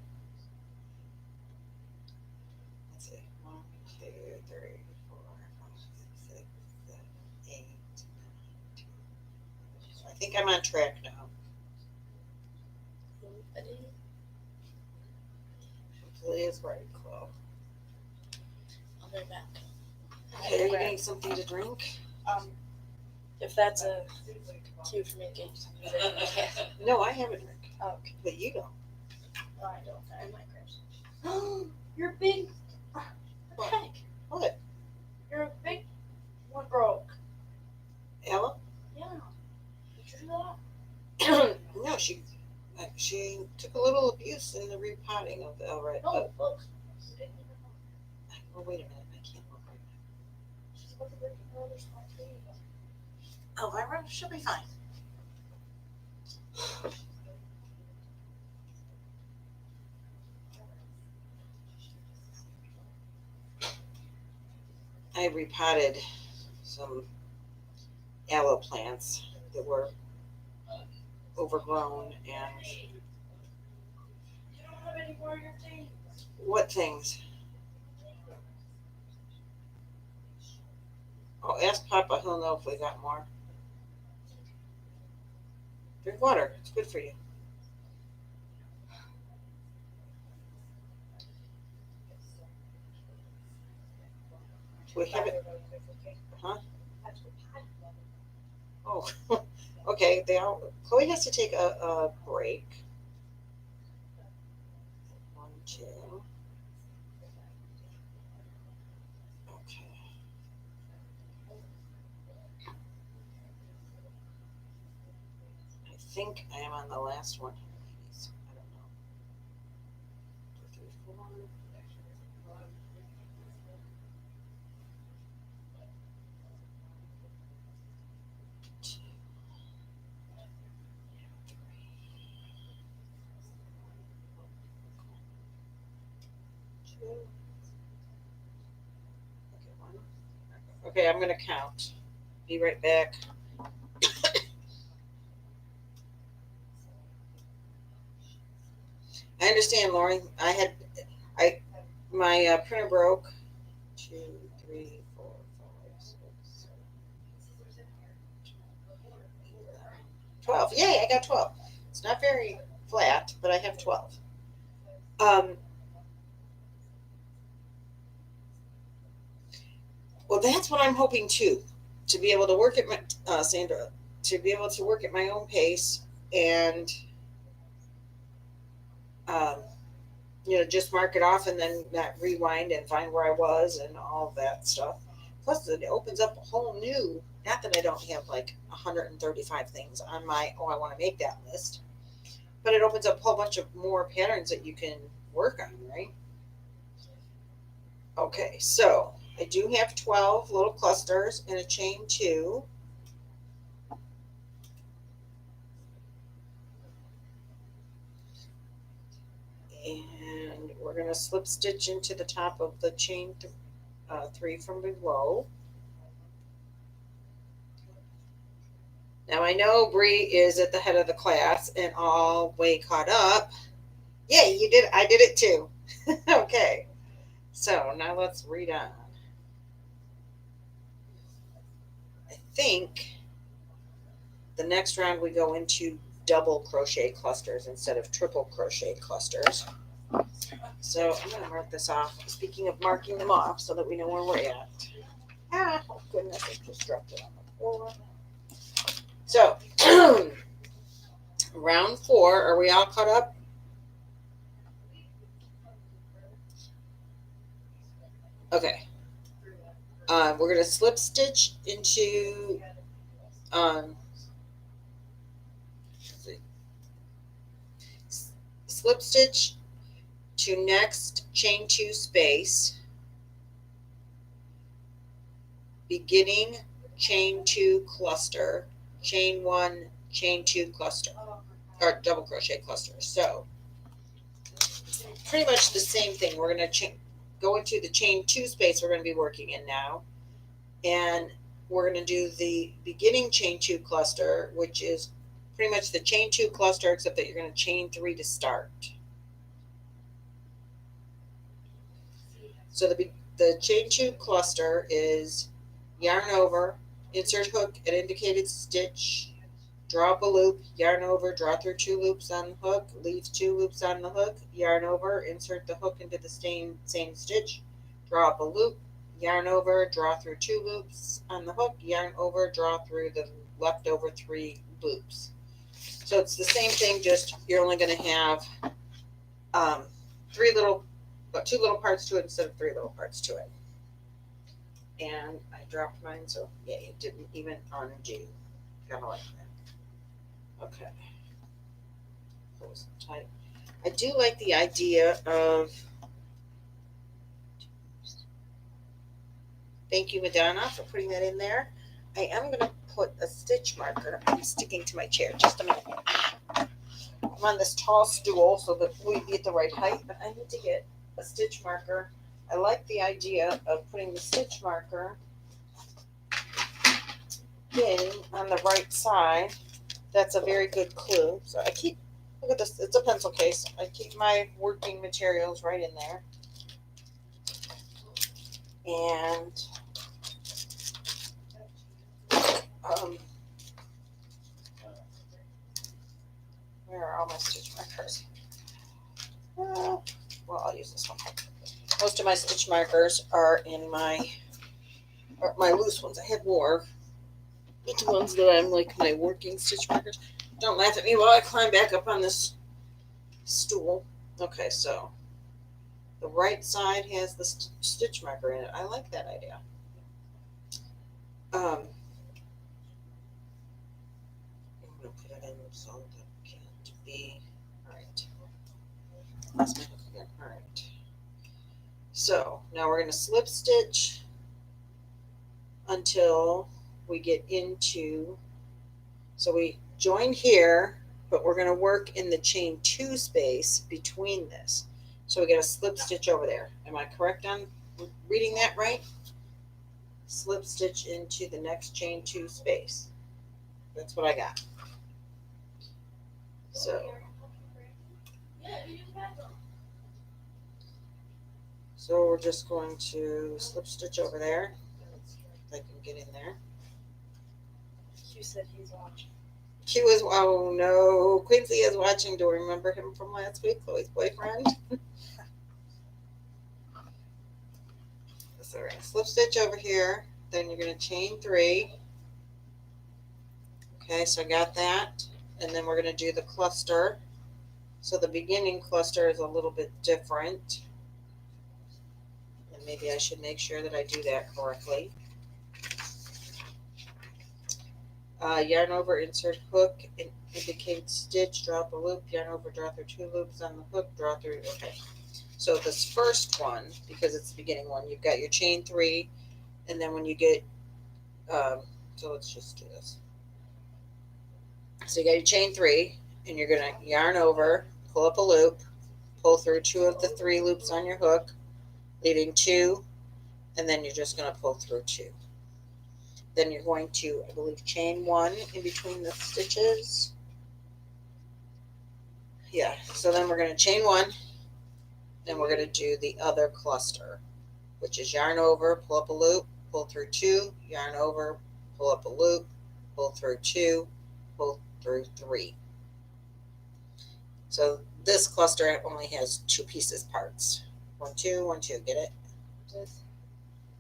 see. 1, 2, 3, 4, 5, 6, 7, 8, 9, 10. I think I'm on track now. Hopefully it's right, Chloe. I'll be back. Okay, are you getting something to drink? If that's a cue for me to get you something to drink. No, I have a drink, Oh, okay. but you don't. No, I don't. I have my crabs. You're big. What the heck? What? You're a big one broke. Ella? Yeah. Did you do No, she took a little abuse in the repotting of the Ella. that? No, look. Oh, wait a minute. I can't look right She's about to break another small tree. now. Elvira, she'll be fine. I repotted some aloe plants that were overgrown and You don't have any more of your things. what things? Oh, ask Papa. He'll know if we got more. Drink water. It's good for you. We have it. Huh? Oh, okay. Chloe has to take a break. 1, 2. Okay. I think I am on the last one here, ladies. I don't know. 2, 3, 4. Okay, I'm gonna count. Be right back. I understand, Lori. My printer broke. 2, 3, 4, 5, 6, 7, 12. Yay, I got 12. It's not very flat, but I have 12. Well, that's what I'm hoping too, to be able to work at my Sandra, to be able to work at my own pace and just mark it off and then not rewind and find where I was and all of that stuff. Plus, it opens up a whole new. Not that I don't have like 135 things on my I want to make that list, but it opens up a whole bunch of more patterns that you can work on, right? Okay, so I do have 12 little clusters and a chain 2. And we're going to slip stitch into the top of the chain 3 from below. Now I know Bree is at the head of the class and all way caught up. Yay, you did. I did it too. Okay. So now let's read on. I think the next round we go into double crochet clusters instead of triple crochet clusters. So I'm going to mark this off. Speaking of marking them off so that we know where we're at. Ah, oh goodness, I just dropped it on the floor. So, round 4, are we all caught up? Okay. We're going to slip stitch into slip stitch to next chain 2 space, beginning chain 2 cluster, chain 1, chain 2 cluster, or double crochet cluster. So pretty much the same thing. We're going to go into the chain 2 space we're going to be working in now, and we're going to do the beginning chain 2 cluster, which is pretty much the chain 2 cluster, except that you're going to chain 3 to start. So the chain 2 cluster is yarn over, insert hook at indicated stitch, draw up a loop, yarn over, draw through 2 loops on the hook, leave 2 loops on the hook, yarn over, insert the hook into the same stitch, draw up a loop, yarn over, draw through 2 loops on the hook, yarn over, draw through the leftover 3 loops. So it's the same thing, just you're only going to have 2 little parts to it instead of 3 little parts to it. And I dropped mine, so yeah, it didn't even undo. Kind of like that. Okay. Close tight. I do like the idea of. Thank you, Madonna, for putting that in there. I am going to put a stitch marker. I'm sticking to my chair. Just a minute. I'm on this tall stool so that we be at the right height, but I need to get a stitch marker. I like the idea of putting the stitch marker in on the right side. That's a very good clue. So I keep, look at this, it's a pencil case. I keep my working materials right in there. And where are all my stitch markers? Well, I'll use this one. Most of my stitch markers are in my loose ones. I have more. But the ones that I'm like my working stitch markers. Don't laugh at me while I climb back up on this stool. Okay, so the right side has the stitch marker in it. I like that idea. I'm going to put it in so that can't be. All right. That's my hook again. All right. So now we're going to slip stitch until we get into, so we join here, but we're going to work in the chain 2 space between this. So we get a slip stitch over there. Am I correct on reading that right? Slip stitch into the next chain 2 space. That's what I got. So we're just going to slip stitch over there. If I can get in there. Q said he's watching. Q is, oh no, Quincy is watching. Do you remember him from last week, Chloe's boyfriend? So we're going to slip stitch over here. Then you're going to chain 3. Okay, so I got that. And then we're going to do the cluster. So the beginning cluster is a little bit different. And maybe I should make sure that I do that correctly. Yarn over, insert hook, indicate stitch, drop a loop, yarn over, draw through 2 loops on the hook, draw through, okay. So this first one, because it's the beginning one, you've got your chain 3, and then when you get, so let's just do this. So you got your chain 3, and you're going to yarn over, pull up a loop, pull through 2 of the 3 loops on your hook, leaving 2, and then you're just going to pull through 2. Then you're going to, I believe, chain 1 in between the stitches. Yeah, so then we're going to chain 1, Then we're going to do the other cluster, which is yarn over, pull up a loop, pull through 2, yarn over, pull up a loop, pull through 2, pull through 3. So this cluster only has 2 pieces parts. 1, 2, 1, 2. Get it?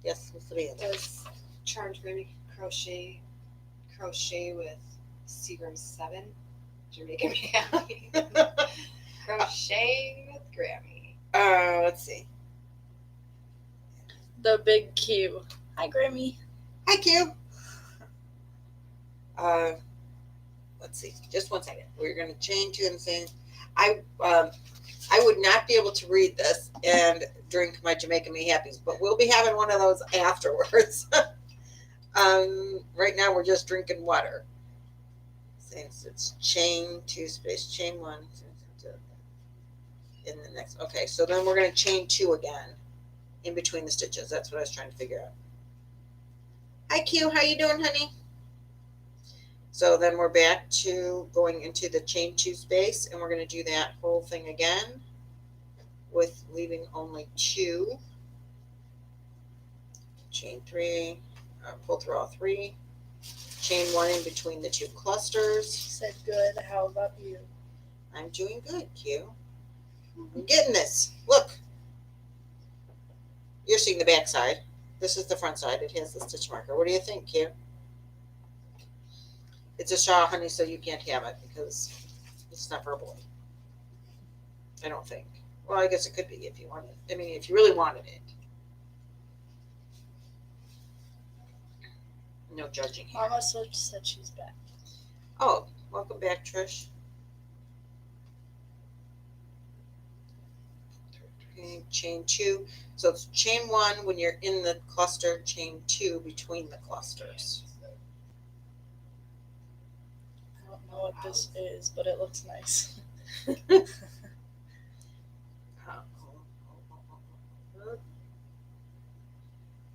Yes, what's the other? Does Charmed Granny crochet with Seagram 7? You're making me happy. Crochet with Grammy. Let's see. The big Q. Hi, Grammy. Hi, Q. Let's see. Just 1 second. We're going to chain 2 and thing. I would not be able to read this and drink my Jamaica Me Happies, but we'll be having one of those afterwards. Right now we're just drinking water. Since it's chain 2 space, chain 1 in the next. Okay, so then we're going to chain 2 again in between the stitches. That's what I was trying to figure out. Hi Q, how you doing, honey? So then we're back to going into the chain 2 space, and we're going to do that whole thing again with leaving only 2. Chain 3, pull through all 3. Chain 1 in between the 2 clusters. Said good. How about you? I'm doing good, Q. I'm getting this. Look. You're seeing the back side. This is the front side. It has the stitch marker. What do you think, Q? It's a shawl, honey, so you can't have it because it's not for a boy. I don't think. Well, I guess it could be if you wanted it. I mean, if you really wanted it. No judging here. Mama said she's back. Oh, welcome back, Trish. Chain 2. So it's chain 1 when you're in the cluster, chain 2 between the clusters. I don't know what this is, but it looks nice.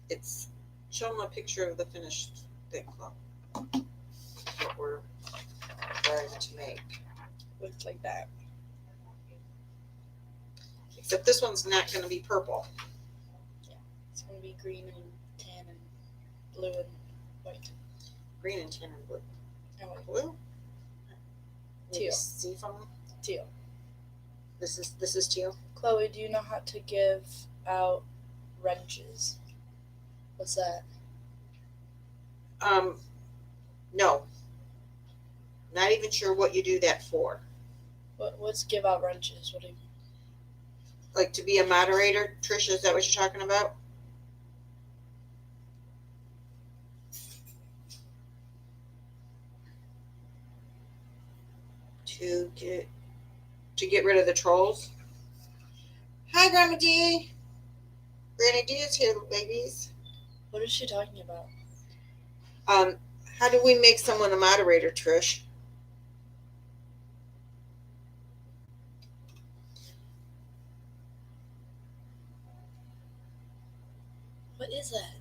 It's show them a picture of the finished thing, Club. What we're trying to make. Looks like that. Except this one's not going to be purple. It's going to be green and tan and blue and white. Green and tan and blue. And white. Blue? Maybe Teal. seafoam? Teal. This is teal? Chloe, do you know how to give out wrenches? What's that? No. Not even sure what you do that for. What's give out wrenches? What do you mean? Like to be a moderator, Trisha, is that what you're talking about? To get rid of the trolls. Hi, Grandma D. Granny D is here, babies. What is she talking about? How do we make someone a moderator, Trish? What is that?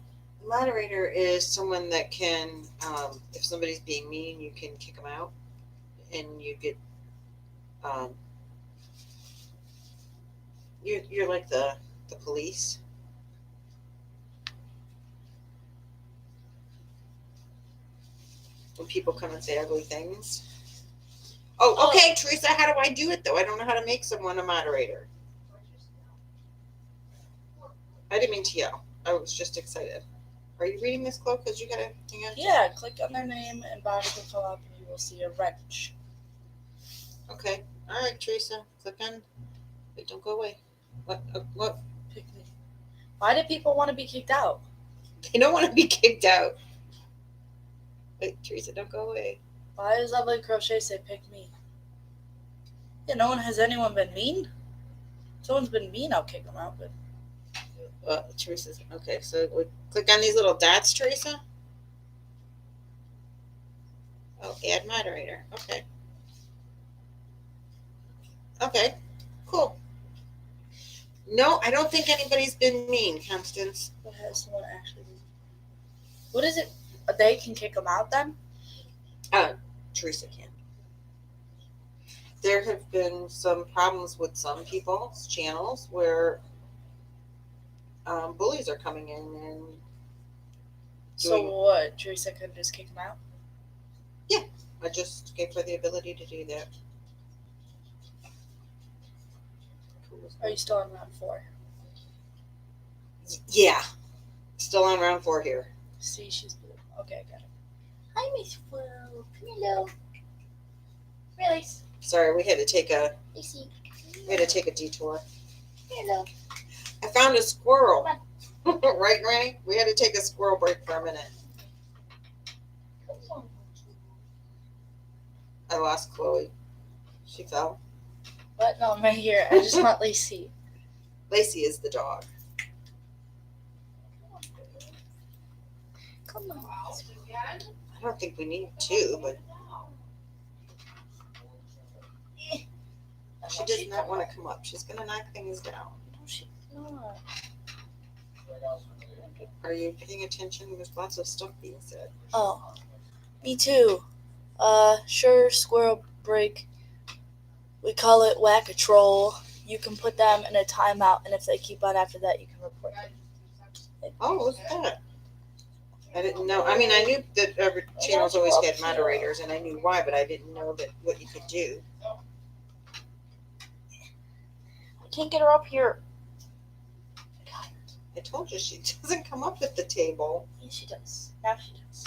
Moderator is someone that can, if somebody's being mean, you can kick them out, and you get, you're like the police. When people come and say ugly things. Oh, okay, Teresa, how do I do it though? I don't know how to make someone a moderator. I didn't mean to yell. I was just excited. Are you reading this, Chloe? Because you got to hang on. Yeah, click on their name and body will come up and you will see a wrench. Okay. All right, Teresa. Click on. Wait, don't go away. What? Pick me. Why do people want to be kicked out? They don't want to be kicked out. Wait, Teresa, don't go away. Why does Lovely Crochet say pick me? Yeah, no one has anyone been mean. If someone's been mean, I'll kick them out, but Teresa's okay. So we click on these little dots, Teresa. Oh, add moderator. Okay. Okay. Cool. No, I don't think anybody's been mean, Constance. what has someone actually been? What is it? They can kick them out then? Teresa can. there have been some problems with some people's channels where bullies are coming in and So doing. what? Teresa could just kick him out? I just gave her the ability to do that. Are you still on round 4? Yeah, still on round 4 here. See, she's blue. Okay, I got it. Hi, Miss Flo. Hello. Release. Sorry, we had to take a Lucy. detour. Hello. I found a squirrel. Right, Granny? We had to take a squirrel break for a minute. I lost Chloe. She fell. What? No, I'm right here. I just want Lacey. Lacey is the dog. Come on. I don't think we need 2, but she does not want to come up. She's going to knock things down. No, she's not. Are you paying attention? There's lots of stuff being said. Oh, me too. Sure, squirrel break. We call it whack a troll. You can put them in a timeout, and if they keep on after that, you can report them. Oh, what's that? I didn't know. I mean, I knew that every channel's always had moderators, and I knew why, but I didn't know that what you could do. I can't get her up here. I told you she doesn't come up at the table. Yes, she does. Now she does.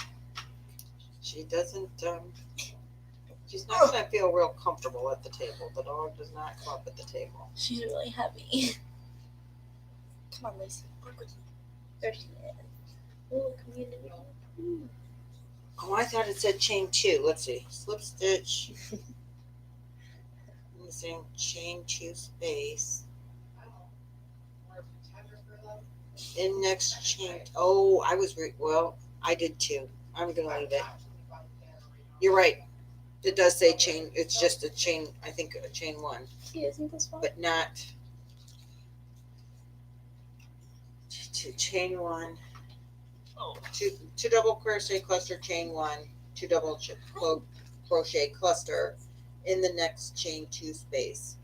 She doesn't. She's not going to feel real comfortable at the table. The dog does not come up at the table. She's really heavy. Come on, Lacey. Work with me. There's oh, community. Oh, I thought it said chain 2. Let's see. Slip stitch. I'm saying chain 2 space. In next chain. Oh, I was well. I did too. I'm going to leave it. You're right. It does say chain. It's just a chain. I think a chain 1, See, isn't this one? but not to chain 1. Oh. Two double crochet cluster chain 1. 2 double crochet cluster in the next chain 2 space.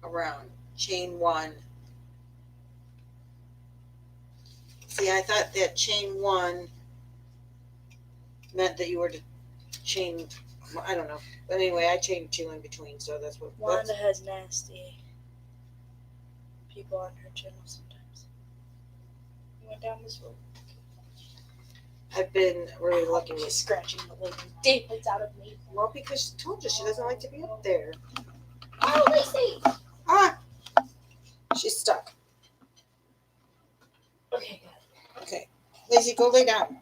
Around chain 1. See, I thought that chain 1 meant that you were to chain. I don't know, but anyway, I chained 2 in between, so that's what. Wanda has nasty people on her channel sometimes. You went down this road. I've been really lucky She's with. scratching the living daylights out of me. Well, because she told you she doesn't like to be up there. Oh, Lacey! Ah, she's stuck. Okay, good. Okay, Lacey, go lay down.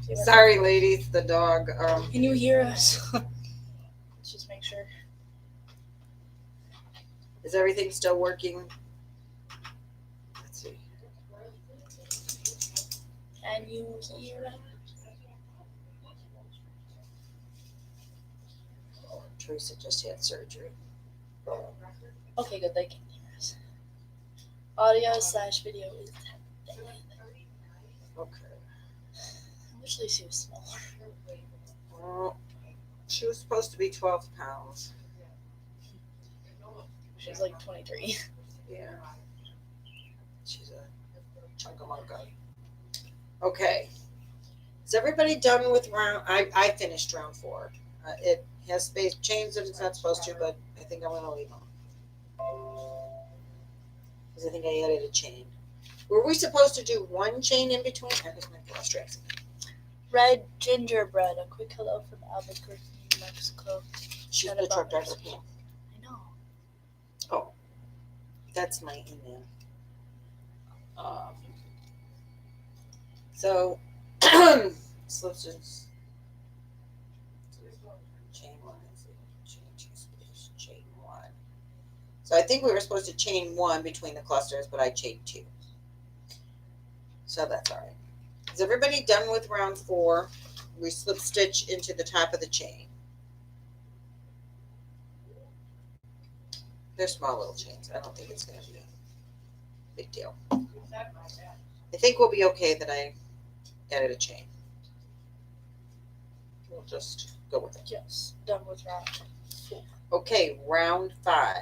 See what- Sorry, ladies, the dog. Can you hear us? Let's just make sure. Is everything still working? Let's see. Can you hear us? Teresa just had surgery. Okay, good. They can hear us. Audio/video is 10. Okay. I wish Lacey was smaller. Well, she was supposed to be 12 pounds. She's like 23. Yeah. She's a chunkamunka. Okay. Is everybody done with round? I finished round 4. It has space chains that it's not supposed to, but I think I'm going to leave them. Because I think I added a chain. Were we supposed to do 1 chain in between? I think my bra straps. Red gingerbread. A quick hello from Albuquerque, New Mexico. She's Not the about truck driver. Mexico. I know. Oh, that's my email. So, let's just chain 1. Chain 2 space, chain 1. So I think we were supposed to chain 1 between the clusters, but I chained 2. So that's all right. Is everybody done with round 4? We slip stitch into the top of the chain. They're small little chains. I don't think it's going to be a big deal. I think we'll be okay that I added a chain. we'll just go with it. Yes, done with round 4. Okay, round 5.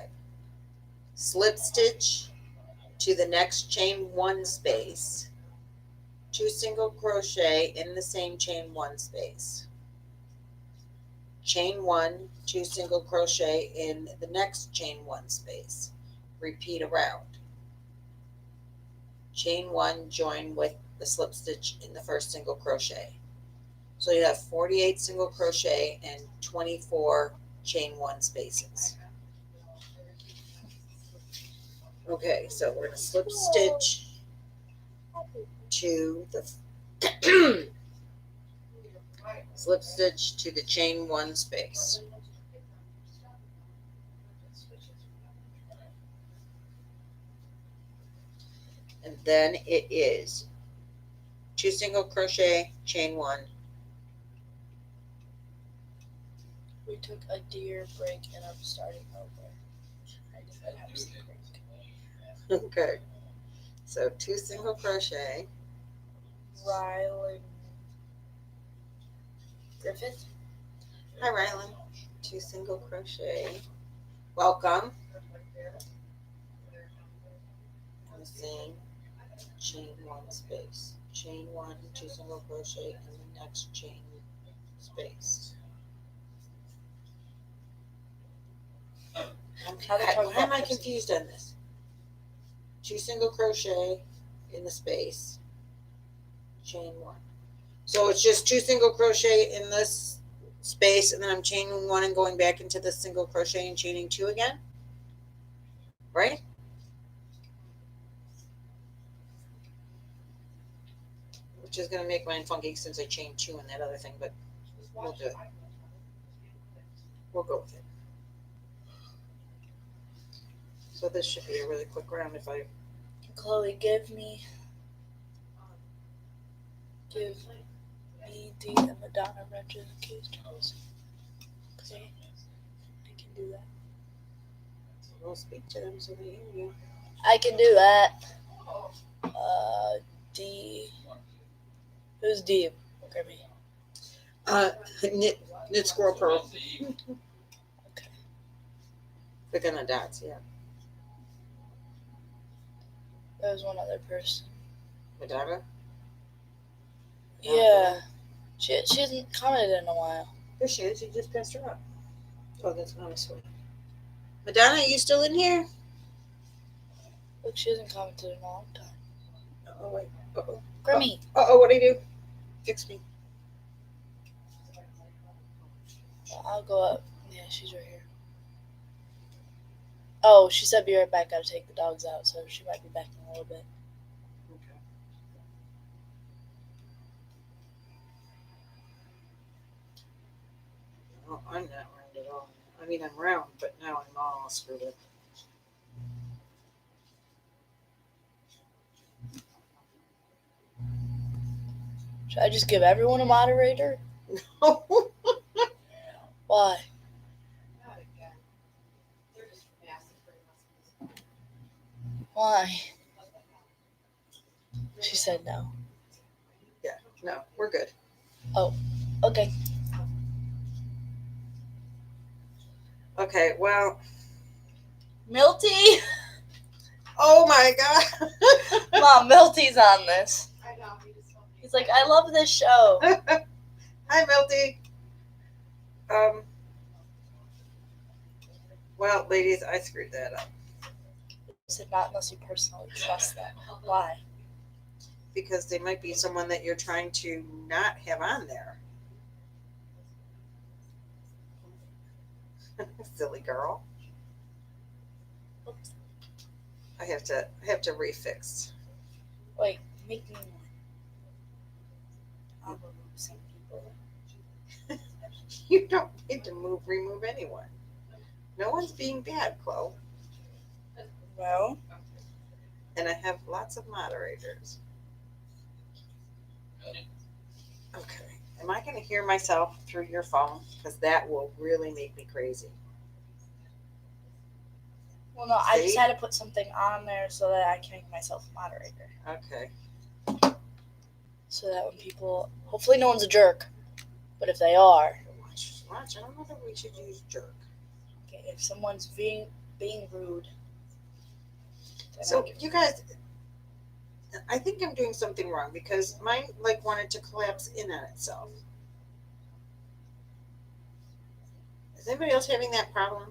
Slip stitch to the next chain 1 space, 2 single crochet in the same chain 1 space. Chain 1, 2 single crochet in the next chain 1 space. Repeat around. Chain 1, join with the slip stitch in the first single crochet. So you have 48 single crochet and 24 chain 1 spaces. Okay, so we're going to slip stitch to the slip stitch to the chain 1 space. And then it is 2 single crochet, chain 1. We took a deer break and I'm starting over. I just had to have some break. Okay. So 2 single crochet. Rylan Griffith. Hi, Rylan. 2 single crochet. Welcome. I'm seeing chain 1 space. Chain 1, 2 single crochet in the next chain space. Why am I confused on this? 2 single crochet in the space. Chain 1. So it's just 2 single crochet in this space, and then I'm chaining 1 and going back into the single crochet and chaining 2 again, right? Which is going to make mine funky since I chained 2 in that other thing, but we'll do it. We'll go with it. So this should be a really quick round if I... Chloe, give me the Madonna wrenches and case tools. Okay, I can do that. We'll speak to them so they hear you. I can do that. D. Who's D? Look at me. Knit Squirrel Pearl. Okay. Click on the dots, yeah. There's one other person. Madonna? Yeah. She hasn't commented in a while. There she is. You just passed her up. Oh, that's not a sweet. Madonna, are you still in here? Look, she hasn't commented in a long time. Oh, wait. Uh-oh. Grimmy. Uh-oh, what do I do? Fix me. I'll go up. Yeah, she's right here. Oh, she said be right back. Gotta take the dogs out, so she might be back in a little bit. Okay. Oh, I'm not round at all. I mean, I'm round, but now I'm all screwed up. Should I just give everyone a moderator? No. Why? Why? She said no. Yeah, no, we're good. Okay. Okay, well, Milty? oh my God. Mom, Milty's on this. I know. He just told me. He's like, I love this show. Hi, Milty. Well, ladies, I screwed that up He said not unless you personally trust them. Why? because they might be someone that you're trying to not have on there. Silly girl. Oops. I have to refix. Wait, make me one. I'll remove some people. You don't need to remove anyone. No one's being bad, Chloe. Well, And I have lots of moderators. Okay. Am I going to hear myself through your phone? Because that will really make me crazy. well, no, I just See? had to put something on there so that I can make myself a moderator. Okay. So that when people, hopefully no one's a jerk. But if they are, Watch, I don't know that we should use jerk. okay, if someone's being rude, then So I you guys, I think I'm doing something wrong because mine like wanted to collapse in on itself. Is anybody else having that problem?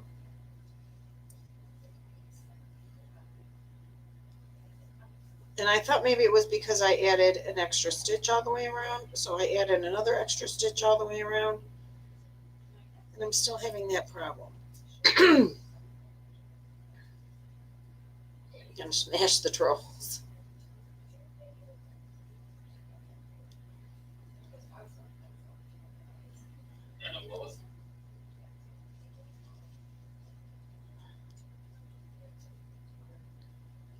And I thought maybe it was because I added an extra stitch all the way around. So I added another extra stitch all the way around. And I'm still having that problem. Gonna smash the trolls.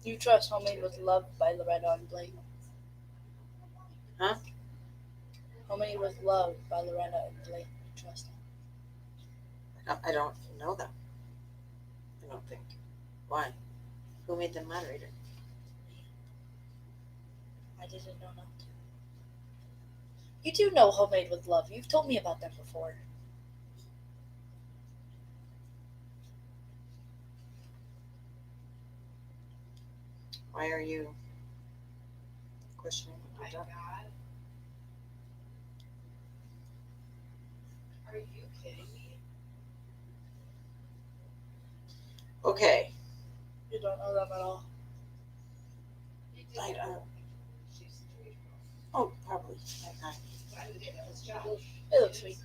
You trust Homemade with Love by Loretta and Blake. Huh? Homemade with Love by Loretta and Blake. You trust them. I don't know them. I don't think. Why? Who made them moderator? I didn't know not to. You do know Homemade with Love. You've told me about them before. Why are you questioning what My you've done? God. Are you kidding me? Okay. You don't know them at all. You did I that. don't. She's 3 years Oh, probably. old. I didn't get that was Josh. It looks sweet.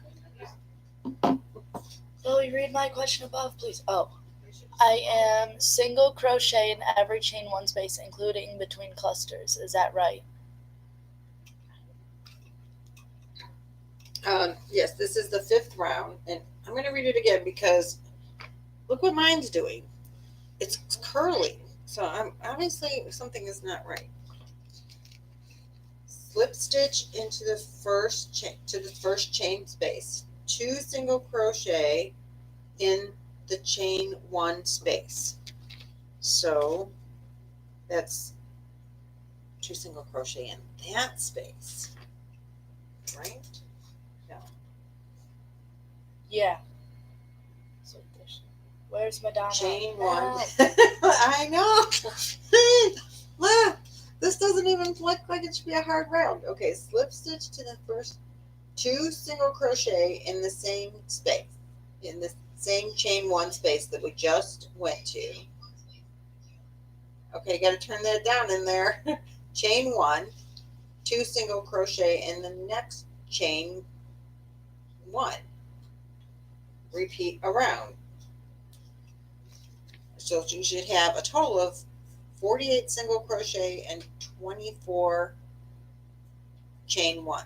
Will you read my question above, please? Oh. I am single crochet in every chain one space, including between clusters. Is that right? Yes, this is the 5th round, and I'm going to read it again because look what mine's doing. It's curling, so I'm obviously something is not right. Slip stitch into the first chain space. 2 single crochet in the chain 1 space. So that's 2 single crochet in that space, right? Yeah. So where's Madonna? Chain 1. No. I know. Look, this doesn't even look like it should be a hard round. Okay, slip stitch to the first 2 single crochet in the same space, in the same chain 1 space that we just went to. Okay, got to turn that down in there. Chain 1, 2 single crochet in the next chain 1. Repeat around. So you should have a total of 48 single crochet and 24 chain 1.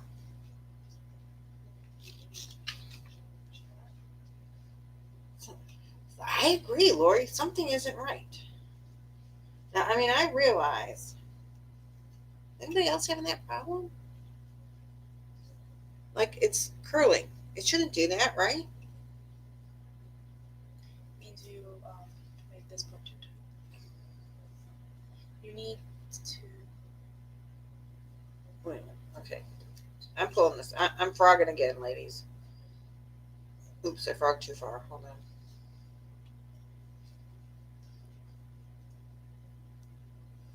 So I agree, Lori. Something isn't right. Now, I mean, I realize. Anybody else having that problem? Like it's curling. It shouldn't do that, right? Means you make this part too tight. You need to. Wait a minute. Okay. I'm pulling this. I'm frogging again, ladies. Oops, I frogged too far. Hold on.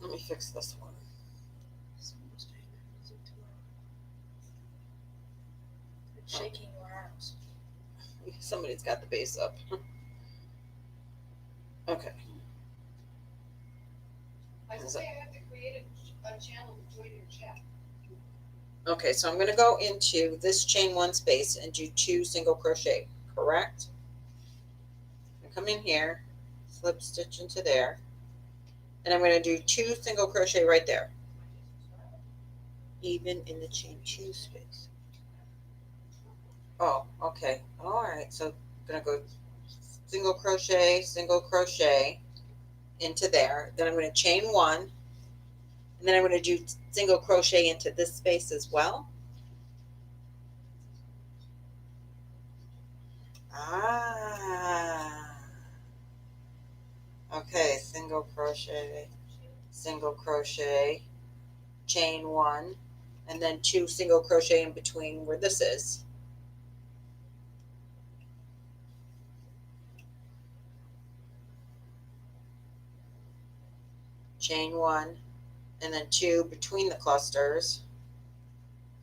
Let me fix this one. It's shaking your arms. Somebody's got the base up. Okay. I was saying I have to create a channel to join your chat. Okay, so I'm going to go into this chain 1 space and do 2 single crochet, correct? I come in here, slip stitch into there, and I'm going to do 2 single crochet right there, even in the chain 2 space. Oh, okay. All right, so I'm going to go single crochet into there. Then I'm going to chain 1, and then I'm going to do single crochet into this space as well. Ah. Okay, single crochet, chain 1, and then 2 single crochet in between where this is. chain 1, and then 2 between the clusters,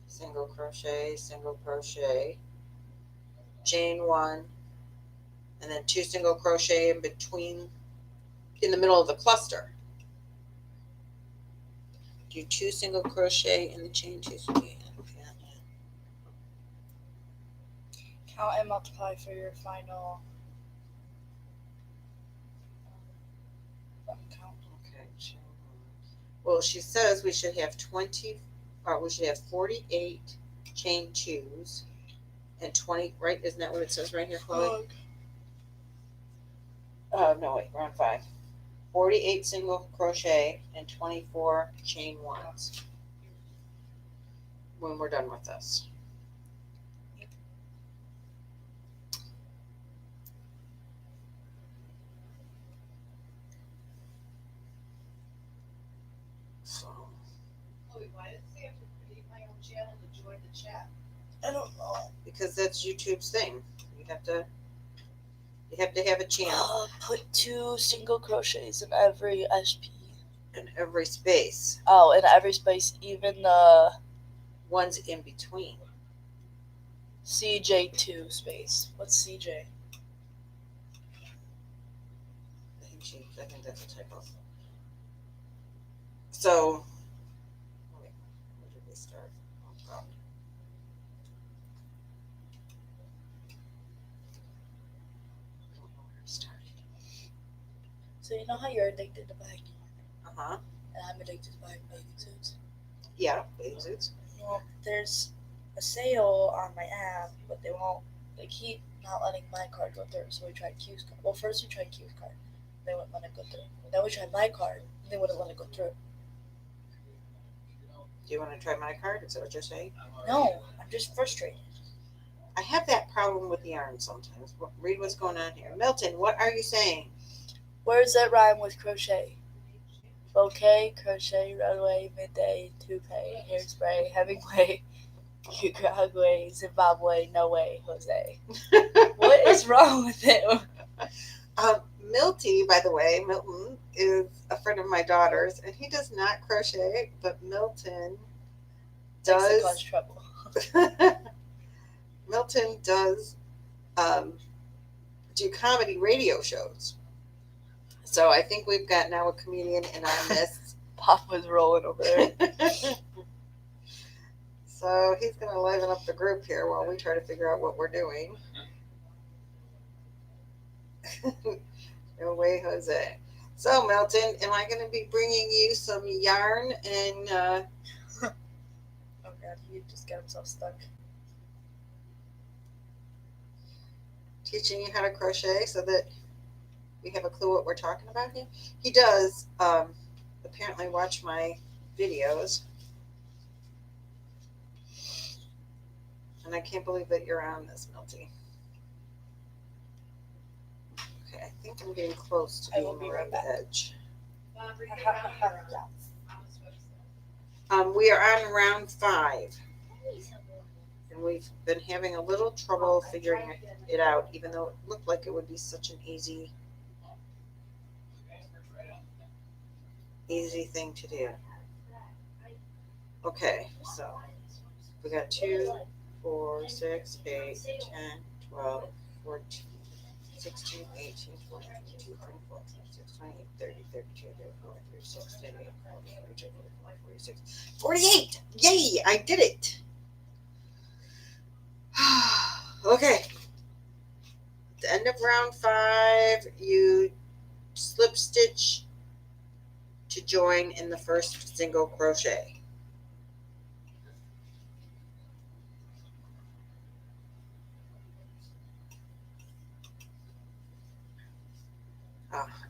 single crochet, chain 1, and then 2 single crochet in between, in the middle of the cluster. Do 2 single crochet in the chain 2. Count and multiply for your final count. Okay. Well, she says we should have 48 chain 2s and 20, right? Isn't that what it says right here, Chloe? No, wait, we're on 5. 48 single crochet and 24 chain 1s when we're done with this. So, Chloe, why does it have to create my own channel to join the chat? I don't know. because that's YouTube's thing. You have to have a channel Put 2 single crochets in every SP. in every space. Oh, in every space, even the One's in between. CJ2 space. What's CJ? I think that's a typo. So, wait, where did we start? Oh, God. I don't know where I started. So you know how you're addicted to buying Uh-huh. and I'm addicted to buying bathing suits? Yeah, bathing suits. Well, there's a sale on my app, but they keep not letting my card go through, so we tried Q's card. Well, first we tried Q's card. They wouldn't let it go through. Then we tried my card. They wouldn't let it go through. Do you want to try my card? Is that what you're saying? No, I'm just frustrated. I have that problem with yarn sometimes. Read what's going on here. Milton, what are you saying? Where does that rhyme with crochet? Bouquet, crochet, runway, midday, toupee, hairspray, Hemingway, Uruguay, Zimbabwe, no way, Jose. What is wrong with him? Milty, by the way, Milton is a friend of my daughter's, and he does not crochet, but Milton Likes to does. cause trouble. Milton does do comedy radio shows. So I think we've got now a comedian in our midst. Pop was rolling over there. So he's going to liven up the group here while we try to figure out what we're doing. No way, Jose. So, Milton, am I going to be bringing you some yarn and Oh god, he just got himself stuck. teaching you how to crochet so that we have a clue what we're talking about here? He does apparently watch my videos. And I can't believe that you're on this, Milty. Okay, I think I'm getting close to I being will be around right the back. edge. Yeah. We are on round 5. And we've been having a little trouble figuring it out, even though it looked like it would be such an easy thing to do. Okay, so we got 2, 4, 6, 8, 10, 12, 14, 16, 18, 20, 22, 24, 26, 28, 30, 32, 34, 36, 38, 40, 42, 45, 46, 48! Yay! I did it! Okay. At the end of round 5, you slip stitch to join in the first single crochet.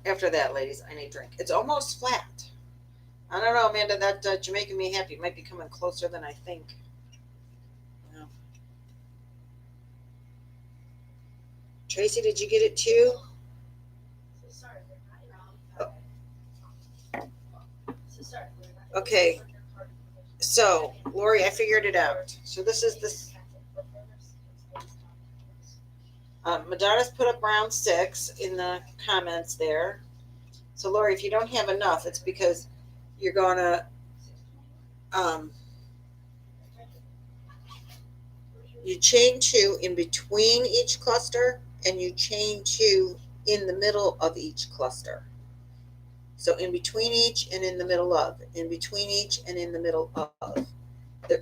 After that, ladies, I need a drink. It's almost flat. I don't know, Amanda, that you're making me happy. It might be coming closer than I think. Yeah. Tracy, did you get it too? Okay. So, Lori, I figured it out. So this is this. Madonna's put up round 6 in the comments there. So Lori, if you don't have enough, it's because you're gonna, you chain 2 in between each cluster, and you chain 2 in the middle of each cluster. So in between each and in the middle of, in between each and in the middle of,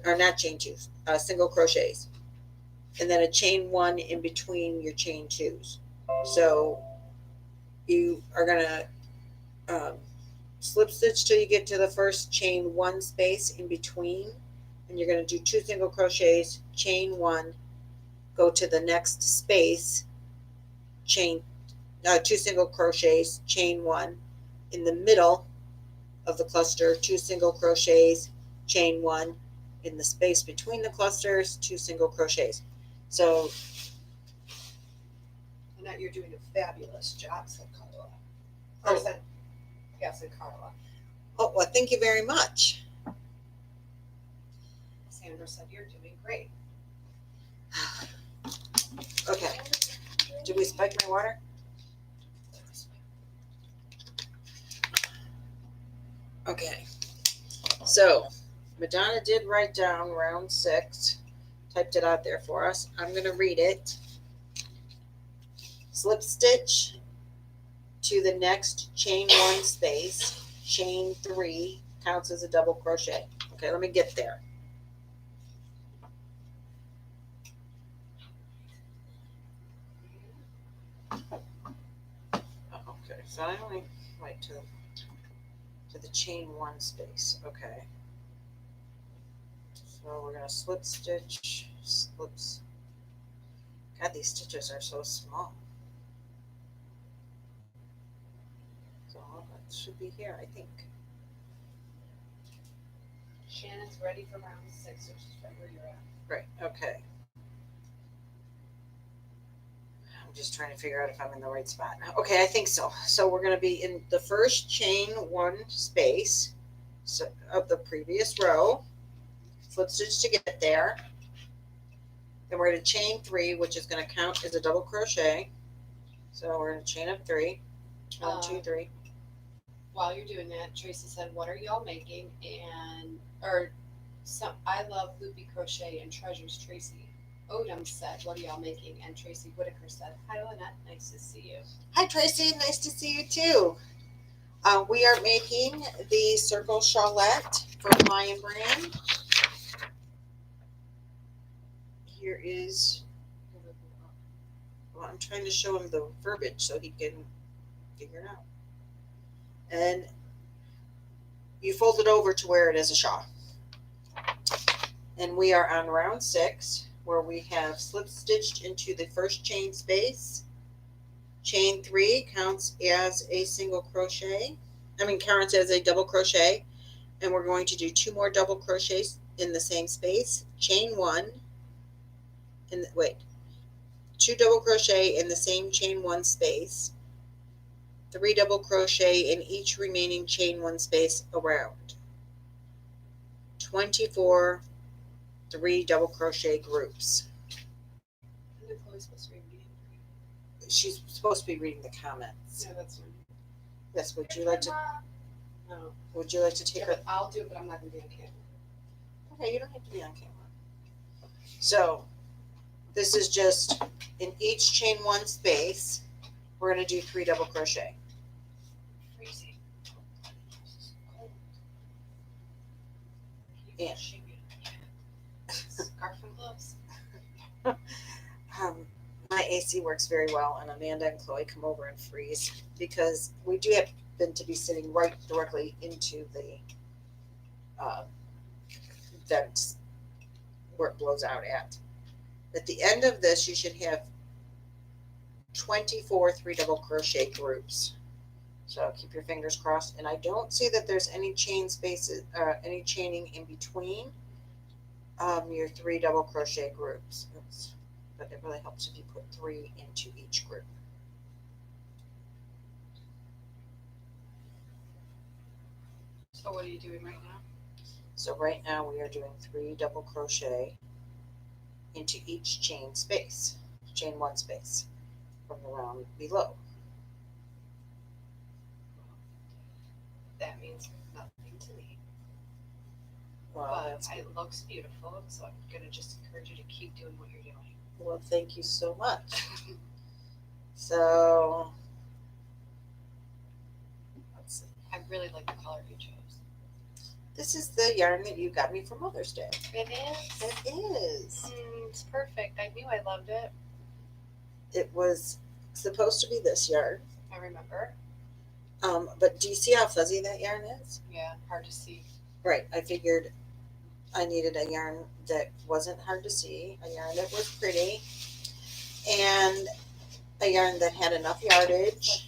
or not chain 2, single crochets. And then a chain 1 in between your chain 2s. So you are gonna slip stitch till you get to the first chain 1 space in between, and you're going to do 2 single crochets, chain 1, go to the next space, chain 2 single crochets, chain 1 in the middle of the cluster, 2 single crochets, chain 1 in the space between the clusters, 2 single crochets. So Lynette, you're doing a fabulous job, said Carla. Oh. Or said, yeah, said Carla. oh, well, thank you very much. Sandra said you're doing great. Okay, did we spike my water? Okay, so Madonna did write down round 6, typed it out there for us. I'm going to read it. Slip stitch to the next chain 1 space, chain 3 counts as a double crochet. Okay, let me get there. Okay, so I only write to the chain 1 space. Okay. So we're going to slip stitch, slips. God, these stitches are so small. So that should be here, I think. Shannon's ready for round 6, which is right where you're at. Right, okay. I'm just trying to figure out if I'm in the right spot. Okay, I think so. So we're going to be in the first chain 1 space of the previous row. Slip stitch to get there. Then we're going to chain 3, which is going to count as a double crochet. So we're going to chain up 3. 1, 2, 3. While you're doing that, Tracy said, "What are y'all making?" I love loopy crochet and treasures. Tracy Odom said, "What are y'all making?" And Tracy Whitaker said, "Hi Lynette, nice to see you." Hi Tracy, nice to see you too. We are making the circle shawlette from Mayan Brand. Here is, well, I'm trying to show him the verbiage so he can figure it out. And you fold it over to where it is a shawl. And we are on round 6, where we have slip stitched into the first chain space. Chain 3 counts as a single crochet. Counts as a double crochet. And we're going to do 2 more double crochets in the same space. Chain 1, 2 double crochet in the same chain 1 space. 3 double crochet in each remaining chain 1 space around. 24 3 double crochet groups. Isn't Chloe supposed to be reading? She's supposed to be reading the comments. No, that's fine. Yes, would you like to No. take Yeah, her? but I'll do it, but I'm not going to be on camera. Okay, you don't have to be on camera. So this is just in each chain 1 space, we're going to do 3 double crochet. Freezing. Yeah. Scarf and gloves. My AC works very well, and Amanda and Chloe come over and freeze because we do happen to be sitting right directly into the vents where it blows out at. At the end of this, you should have 24 3 double crochet groups. So keep your fingers crossed. And I don't see that there's any chain spaces, any chaining in between your 3 double crochet groups. But it really helps if you put 3 into each group. So what are you doing right now? So right now we are doing 3 double crochet into each chain space, chain 1 space from the round below. that means nothing to me. Well, But that's good. it looks beautiful, so I'm gonna just encourage you to keep doing what you're doing. Well, thank you so much. So, let's see. I really like the color you chose. This is the yarn that you got me for Mother's Day. It is. It is. It's perfect. I knew I loved it. It was supposed to be this yarn. I remember. But do you see how fuzzy that yarn is? Yeah, hard to see. Right. I figured I needed a yarn that wasn't hard to see, a yarn that was pretty, and a yarn that had enough yardage.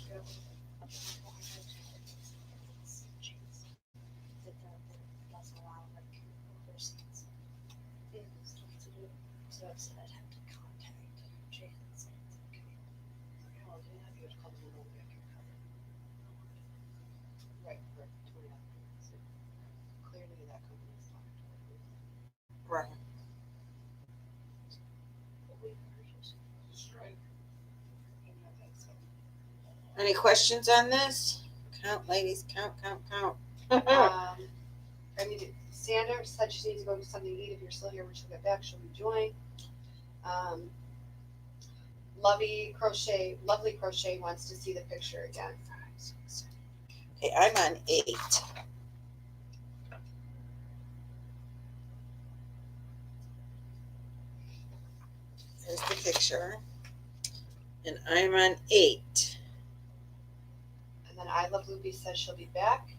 Right, for 20 hours. Clearly that company's not. Right. Any questions on this? Count, ladies. Count, count, count. I need to. Sandra said she needs to go to something to eat. If you're still here when she'll get back, she'll rejoin. Lovely Crochet wants to see the picture again. Okay, I'm on 8. There's the picture. And I'm on 8. And then I Love Luby says she'll be back.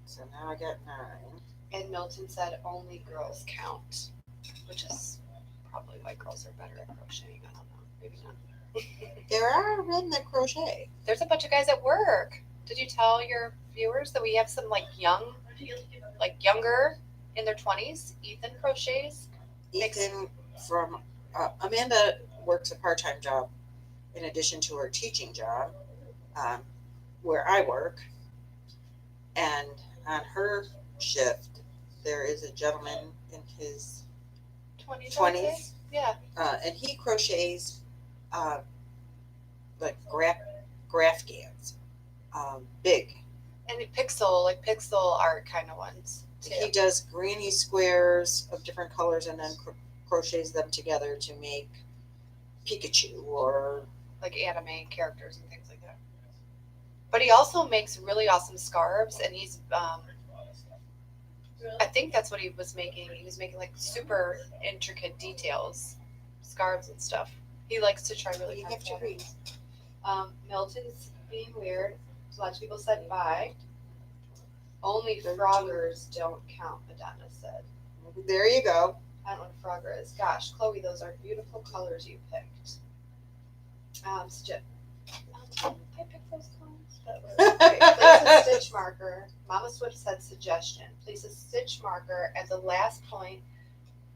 So now I got 9. And Milton said only girls count, which is probably why girls are better at crocheting. I don't know. Maybe not. There are men that crochet. There's a bunch of guys at work. Did you tell your viewers that we have some younger in their 20s? Ethan crochets. Ethan from Amanda works a part-time job in addition to her teaching job, where I work, and on her shift there is a gentleman in his 20s, Yeah. and he crochets like graph gans, big. And pixel art kind of ones too. He does granny squares of different colors and then crochets them together to make Pikachu or Like anime characters and things like that. But he also makes really awesome scarves, and he's I think that's what he was making. He was making like super intricate details, scarves and stuff. He likes to try really you hard have to read. Milton's being weird. A lot of people said bye. Only froggers don't count, Madonna said. There you go. I don't know what a frogger is. Gosh, Chloe, those are beautiful colors you picked. I picked those colors. That was great. Place a stitch marker. Mama Swift said suggestion. Place a stitch marker at the last point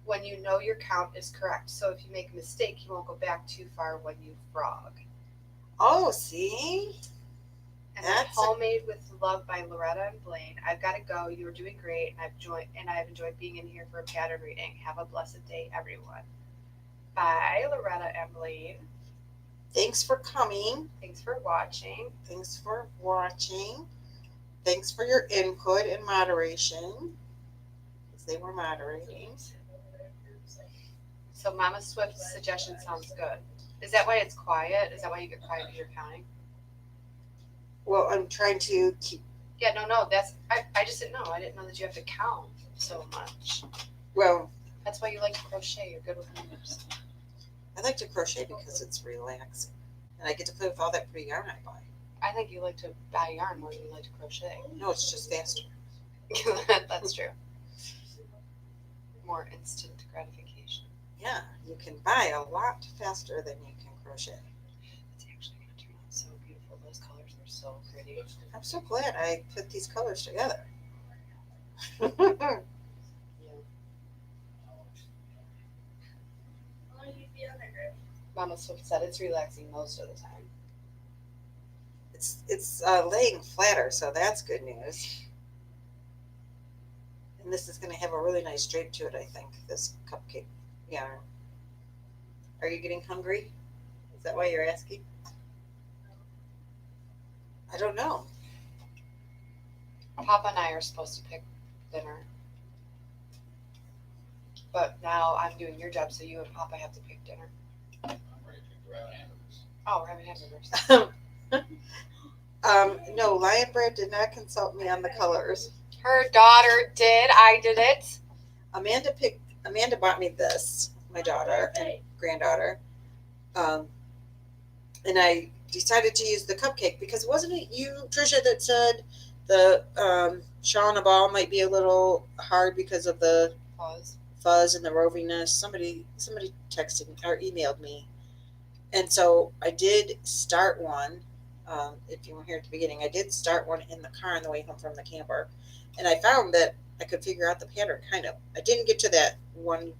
when you know your count is correct. So if you make a mistake, you won't go back too far when you frog. Oh, see? And then Homemade with Love by Loretta and Blaine. I've got to go. You were doing great, and I've enjoyed being in here for a pattern reading. Have a blessed day, everyone. Bye, Loretta and Blaine. Thanks for coming. Thanks for watching. Thanks for watching. Thanks for your input and moderation, because they were moderating. So Mama Swift's suggestion sounds good. Is that why it's quiet? Is that why you get quiet because you're counting? Well, I'm trying to keep. Yeah, no. I just didn't know. I didn't know that you have to count so much. Well, That's why you like to crochet. You're good with numbers. I like to crochet because it's relaxing, and I get to play with all that pretty yarn I buy. I think you like to buy yarn more than you like to crochet. No, it's just faster. That's true. More instant gratification. Yeah, you can buy a lot faster than you can crochet. It's actually going to turn out so beautiful. Those colors are so pretty. I'm so glad I put these colors together. Mama Swift said it's relaxing most of the time. It's laying flatter, so that's good news. And this is going to have a really nice drape to it, I think, this cupcake yarn. Are you getting hungry? Is that why you're asking? I don't know. Papa and I are supposed to pick dinner. But now I'm doing your job, so you and Papa have to pick dinner. Oh, we're having hamburgers. No, Lion Bread did not consult me on the colors. Her daughter did. I did it. Amanda bought me this, my daughter and granddaughter. And I decided to use the cupcake because wasn't it you, Trisha, that said the Shaw and a ball might be a little hard because of the fuzz and the roviness. Somebody texted me or emailed me. And so I did start one. If you were here at the beginning, I did start one in the car on the way home from the camper. And I found that I could figure out the pattern kind of. I didn't get to that one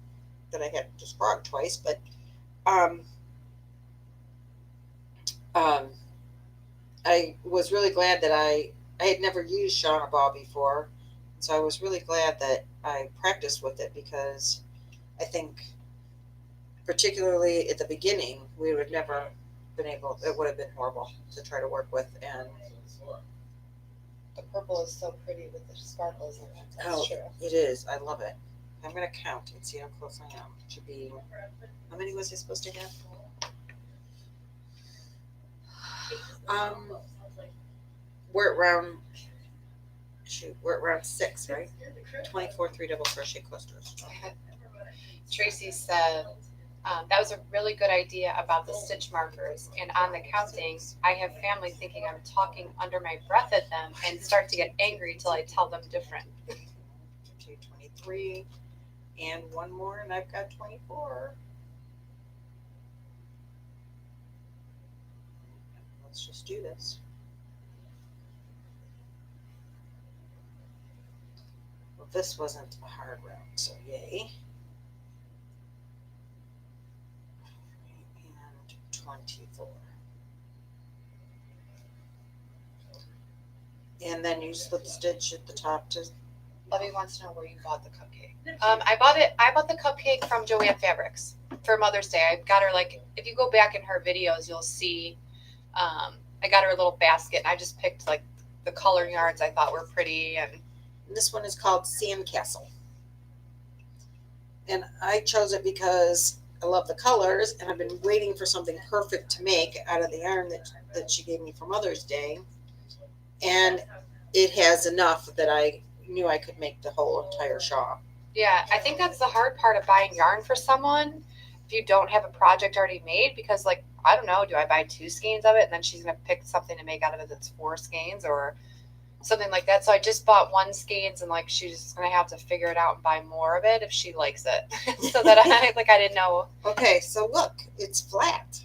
that I had just brought twice, but I was really glad that I had never used Shaw and a ball before. So I was really glad that I practiced with it because I think particularly at the beginning, we would have never been able, it would have been horrible to try to work with. And the purple is so pretty with the sparkles in it. That's true. It is. I love it. I'm going to count and see how close I am. It should be, how many was I supposed to have? We're at round 6, right? 24 3 double crochet clusters. Tracy said that was a really good idea about the stitch markers, and on the counting I have family thinking I'm talking under my breath at them and start to get angry till I tell them different. 23 and one more and I've got 24. Let's just do this. Well, this wasn't a hard round, so yay. And 24. And then you slip stitch at the top to. Lovey wants to know where you bought the cupcake. I bought the cupcake from Joanne Fabrics for Mother's Day. I got her, like, if you go back in her videos, you'll see I got her a little basket, and I just picked like the color yarns I thought were pretty. And this one is called Sandcastle. And I chose it because I love the colors, and I've been waiting for something perfect to make out of the yarn that she gave me for Mother's Day. And it has enough that I knew I could make the whole entire shawl. Yeah, I think that's the hard part of buying yarn for someone if you don't have a project already made, because, like, I don't know, do I buy 2 skeins of it and then she's going to pick something to make out of it that's 4 skeins or something like that. So I just bought 1 skeins, and, like, she's going to have to figure it out and buy more of it if she likes it. So that I didn't know. Okay, so look, it's flat.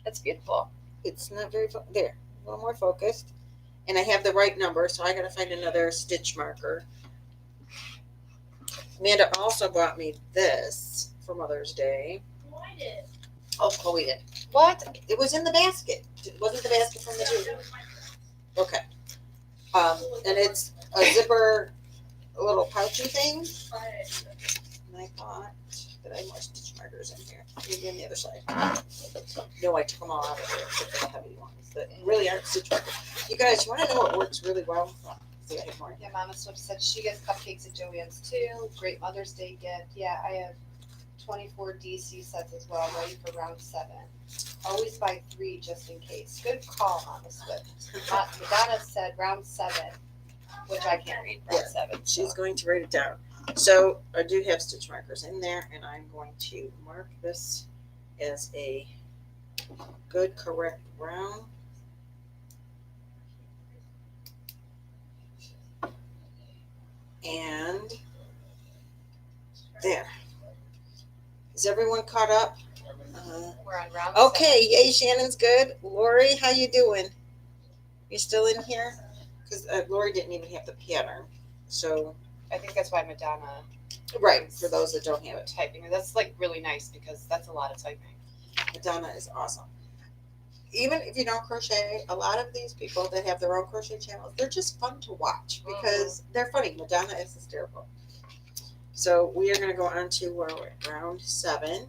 It's beautiful. It's not very, there, a little more focused. And I have the right number, so I got to find another stitch marker. Amanda also bought me this for Mother's Day. I did. Oh, Chloe did. What? It was in the basket. It wasn't the basket from the tube. Okay. And it's a zipper, a little pouchy thing. And I thought that I had more stitch markers in here. Maybe on the other side. No, I took them all out of there except for the heavy ones that really aren't stitch markers. You guys, you want to know what works really well? See, I have more. Yeah, Mama Swift said she gets cupcakes at Joanne's too. Great Mother's Day gift. Yeah, I have 24 DC sets as well, ready for round 7. Always buy 3 just in case. Good call, Mama Swift. Madonna said round 7, which I can't read. Round 7. She's going to write it down. So I do have stitch markers in there, and I'm going to mark this as a good, correct round. And there. Is everyone caught up? We're on round 7. Okay, yay, Shannon's good. Lori, how you doing? You still in here? Because Lori didn't even have the pattern. So, I think that's why Madonna right, for those that don't have it. typing. That's like really nice because that's a lot of typing. Madonna is awesome. Even if you don't crochet, a lot of these people that have their own crochet channels, they're just fun to watch because they're funny. Madonna is hysterical. So we are going to go on to where we're at round 7.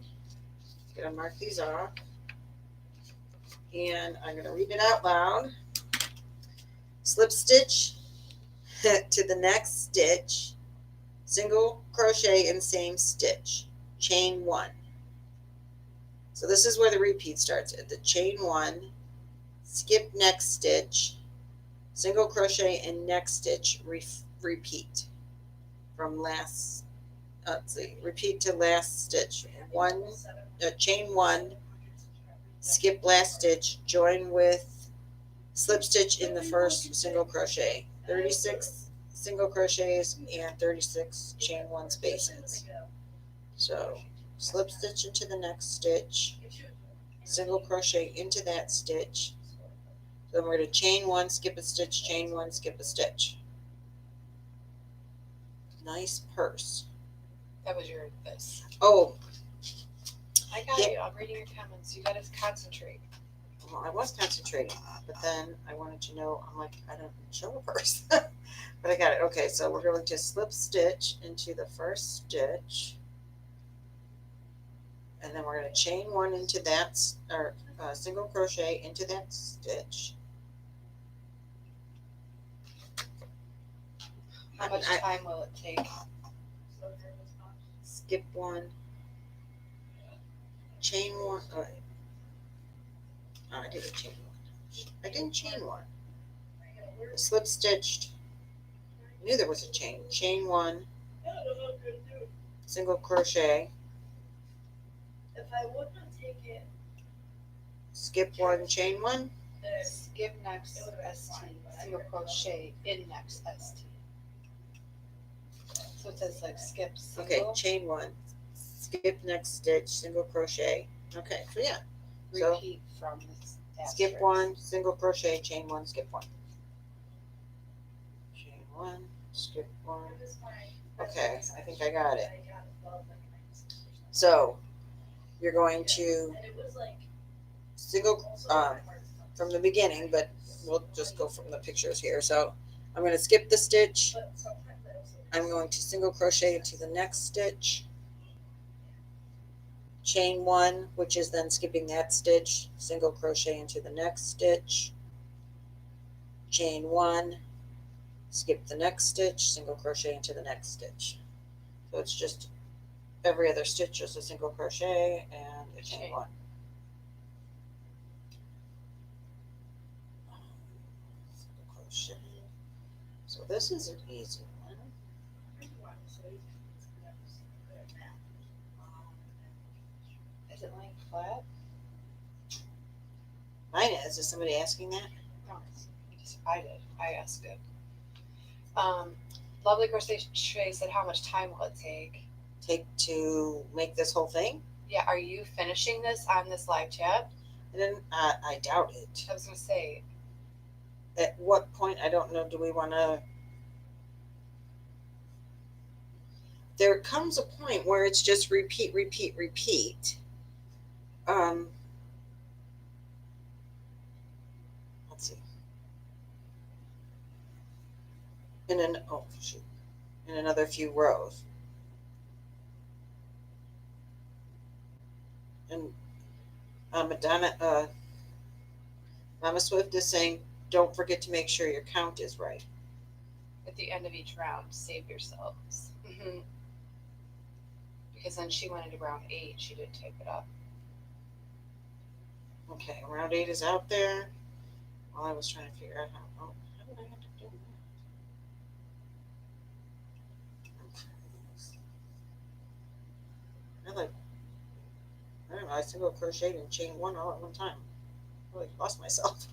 Going to mark these off. And I'm going to read it out loud. Slip stitch to the next stitch, single crochet in same stitch, chain 1. So this is where the repeat starts, at the chain 1, skip next stitch, single crochet in next stitch, repeat from last, let's see, repeat to last stitch, chain 1, skip last stitch, join with slip stitch in the first single crochet, 36 single crochets and 36 chain 1 spaces. So slip stitch into the next stitch, single crochet into that stitch. Then we're going to chain 1, skip a stitch, chain 1, skip a stitch. Nice purse. That was your this. Oh, I got Yeah. you. I'm reading your comments. You gotta concentrate. well, I was concentrating, but then I wanted to know, I'm like, I don't show a purse. But I got it. Okay, so we're going to slip stitch into the first stitch. And then we're going to chain 1 into that, or single crochet into that stitch. How much time will it take? Skip 1, chain 1. Oh, I did a chain 1. I didn't chain 1. Slip stitched. I knew there was a chain. Chain 1, single crochet. If I would not take it, Skip 1, chain 1. Skip next ST. Single crochet in next ST. So it says like skip single. Okay, chain 1. Skip next stitch, single crochet. Okay, so yeah. So Repeat from this. skip asterisk. 1, single crochet, chain 1, skip 1. Chain 1, skip 1. Okay, I think I got it. So you're going to single from the beginning, but we'll just go from the pictures here. So I'm going to skip the stitch. I'm going to single crochet into the next stitch, chain 1, which is then skipping that stitch, single crochet into the next stitch, chain 1, skip the next stitch, single crochet into the next stitch. So it's just every other stitch is a single crochet and a chain 1. Single crochet. So this is an easy one. Is it laying flat? Mine is. Is somebody asking that? No, I did. I asked it. Lovely Crochet said, how much time will it take? Take to make this whole thing? Yeah, are you finishing this on this live chat? And then I doubt it. I was gonna say, At what point, I don't know, do we want to... There comes a point where it's just repeat, repeat, repeat. Let's see. In another few rows. And Madonna, Mama Swift is saying, don't forget to make sure your count is right. at the end of each round, save yourselves. Mm-hmm. Because then she went into round 8. She didn't type it up. Okay, round 8 is out there. Well, I was trying to figure out how did I have to do that? I don't know, I single crocheted and chain 1 all at one time. I really lost myself.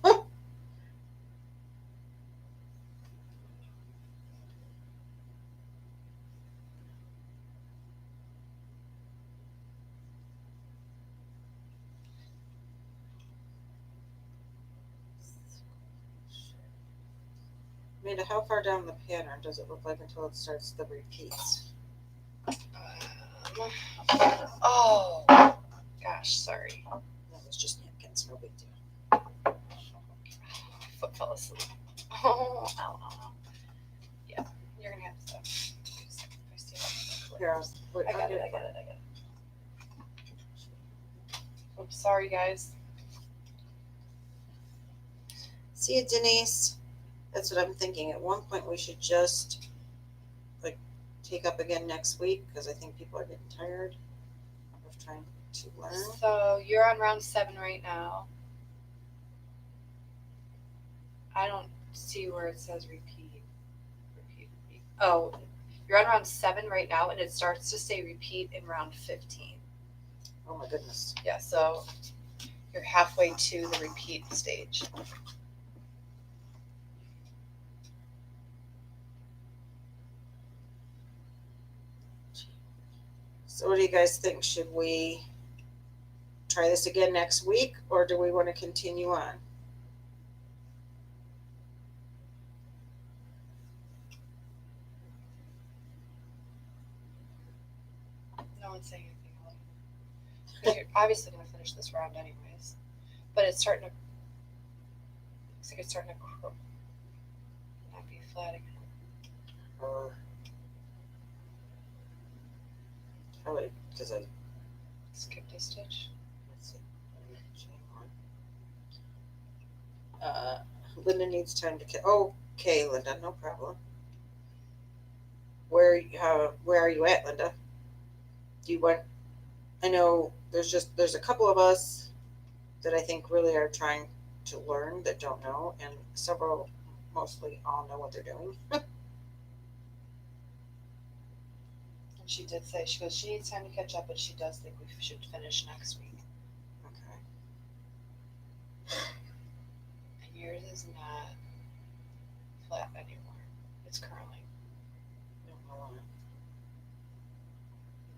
Amanda, how far down the pattern does it look like until it starts the repeats? Oh, gosh, sorry. That was just napkins, no big deal. My foot fell asleep. Oh, ow, ow, ow. Yeah, you're gonna have to stop. Here, I got it. Oops, sorry, guys. See you, Denise. That's what I'm thinking. At one point, we should just like take up again next week because I think people are getting tired of trying to learn. So you're on round 7 right now. I don't see where it says repeat. Repeat. Oh, you're on round 7 right now, and it starts to say repeat in round 15. Oh my goodness. Yeah, so you're halfway to the repeat stage. So what do you guys think? Should we try this again next week or do we want to continue on? No one's saying anything else. 'Cause you're obviously going to finish this round anyways. But it's starting to, looks like it's starting to not be flat again. Probably because I Skipped a stitch. let's see. Linda needs time to okay, Linda, no problem. Where are you at, Linda? Do you want? I know there's a couple of us that I think really are trying to learn that don't know, and several, mostly all know what they're doing. And she did say, she goes, she needs time to catch up, but she does think we should finish next week. Okay. And yours is not flat anymore. It's curling. Don't know why.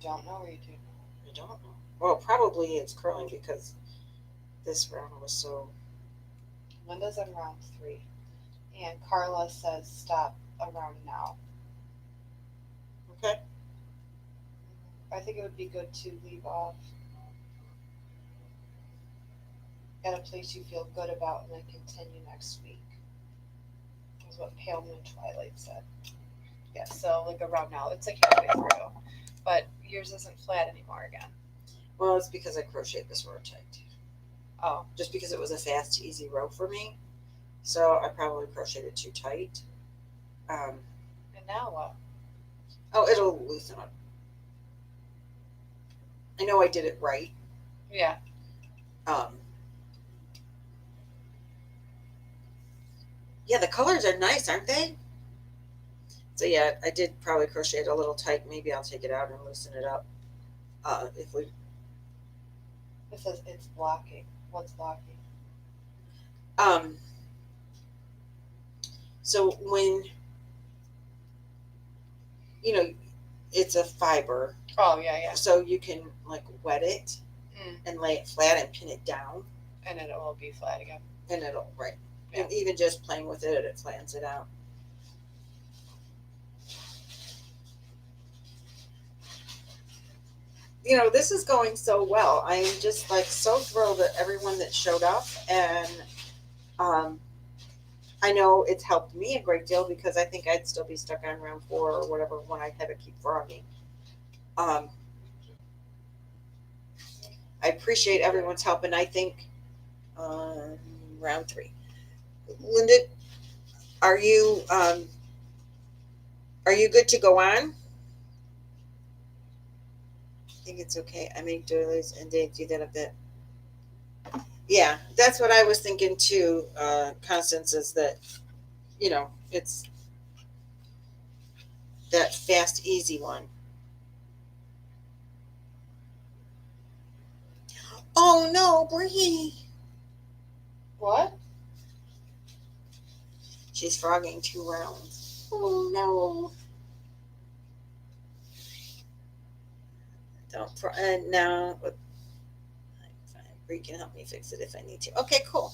You don't know or you do know? I don't know. Well, probably it's curling because this round was so. Linda's on round 3. And Carla says stop around now. Okay. I think it would be good to leave off at a place you feel good about and then continue next week. Is what Pale Moon Twilight said. Yeah, so like around now. It's like halfway through. But yours isn't flat anymore again. Well, it's because I crocheted this row tight. Oh. Just because it was a fast, easy row for me. So I probably crocheted too tight. And now what? Oh, it'll loosen up. I know I did it right. Yeah. Yeah, the colors are nice, aren't they? So yeah, I did probably crochet it a little tight. Maybe I'll take it out and loosen it up. If we. It says it's blocking. What's blocking? So when it's a fiber. Oh yeah, yeah. So you can like wet it Mm. and lay it flat and pin it down, And then it will be flat again. and it'll right. Yeah. And even just playing with it, it flans it out. This is going so well. I'm just like so thrilled at everyone that showed up, and I know it's helped me a great deal because I think I'd still be stuck on round 4 or whatever when I had to keep frogging. I appreciate everyone's help, and I think round 3. Linda, are you good to go on? I think it's okay. I make doilies and they do that a bit. Yeah, that's what I was thinking too, Constance, is that, it's that fast, easy one. Oh no, Bree. What? She's frogging 2 rounds. Oh no. Don't now. Bree can help me fix it if I need to. Okay, cool.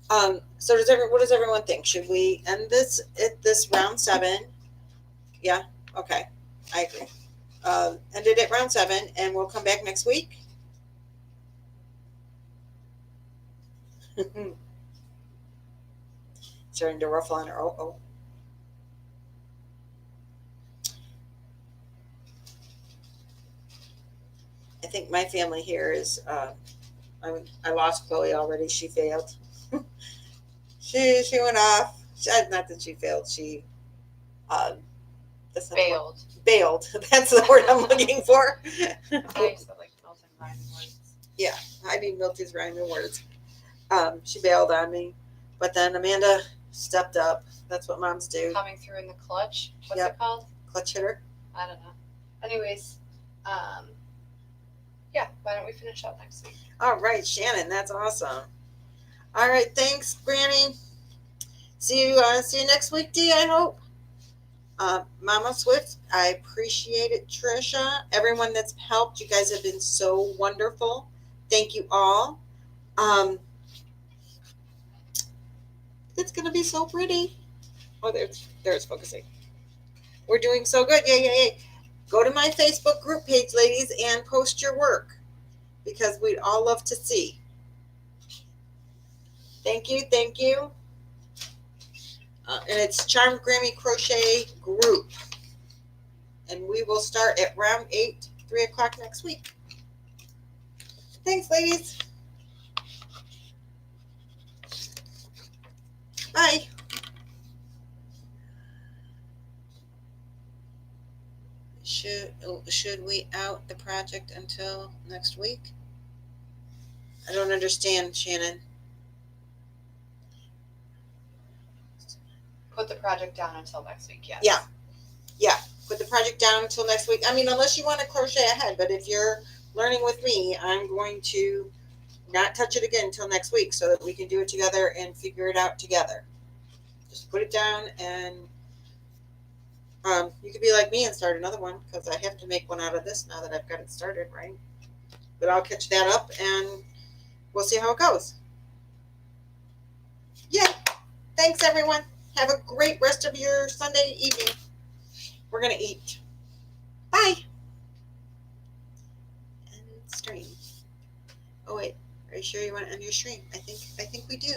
So what does everyone think? Should we end this at this round 7? Yeah. Okay, I agree. End it at round 7, and we'll come back next week. Starting to ruffle on her. Oh. I think my family here is. I lost Chloe already. She failed. She went off. Not that she failed. She that's not the word. Failed. Bailed. That's the word I'm looking for. I used to like Milton rhyming words. Yeah, I need Milty's rhyming words. She bailed on me, but then Amanda stepped up. That's what moms do. Coming through in the clutch. What's Yep. it called? Clutch hitter. I don't know. Anyways, yeah, why don't we finish up next week? All right, Shannon, that's awesome. All right, thanks, Granny. See you next week, Dee, I hope. Mama Swift, I appreciate it. Trisha, everyone that's helped, you guys have been so wonderful. Thank you all. It's gonna be so pretty. Oh, there's focusing. We're doing so good. Yay. Go to my Facebook group page, ladies, and post your work because we'd all love to see. Thank you. And it's Charmed Grammy Crochet Group. And we will start at round 8, 3 o'clock next week. Thanks, ladies. Bye. Should we out the project until next week? I don't understand, Shannon. Put the project down until next week, yes. Yeah. Put the project down until next week. I mean, unless you want to crochet ahead, but if you're learning with me, I'm going to not touch it again until next week so that we can do it together and figure it out together. Just put it down and you could be like me and start another one because I have to make one out of this now that I've got it started, right? But I'll catch that up and we'll see how it goes. Yeah. Thanks, everyone. Have a great rest of your Sunday evening. We're going to eat. Bye. End stream. Oh, wait. Are you sure you want to end your stream? I think we do.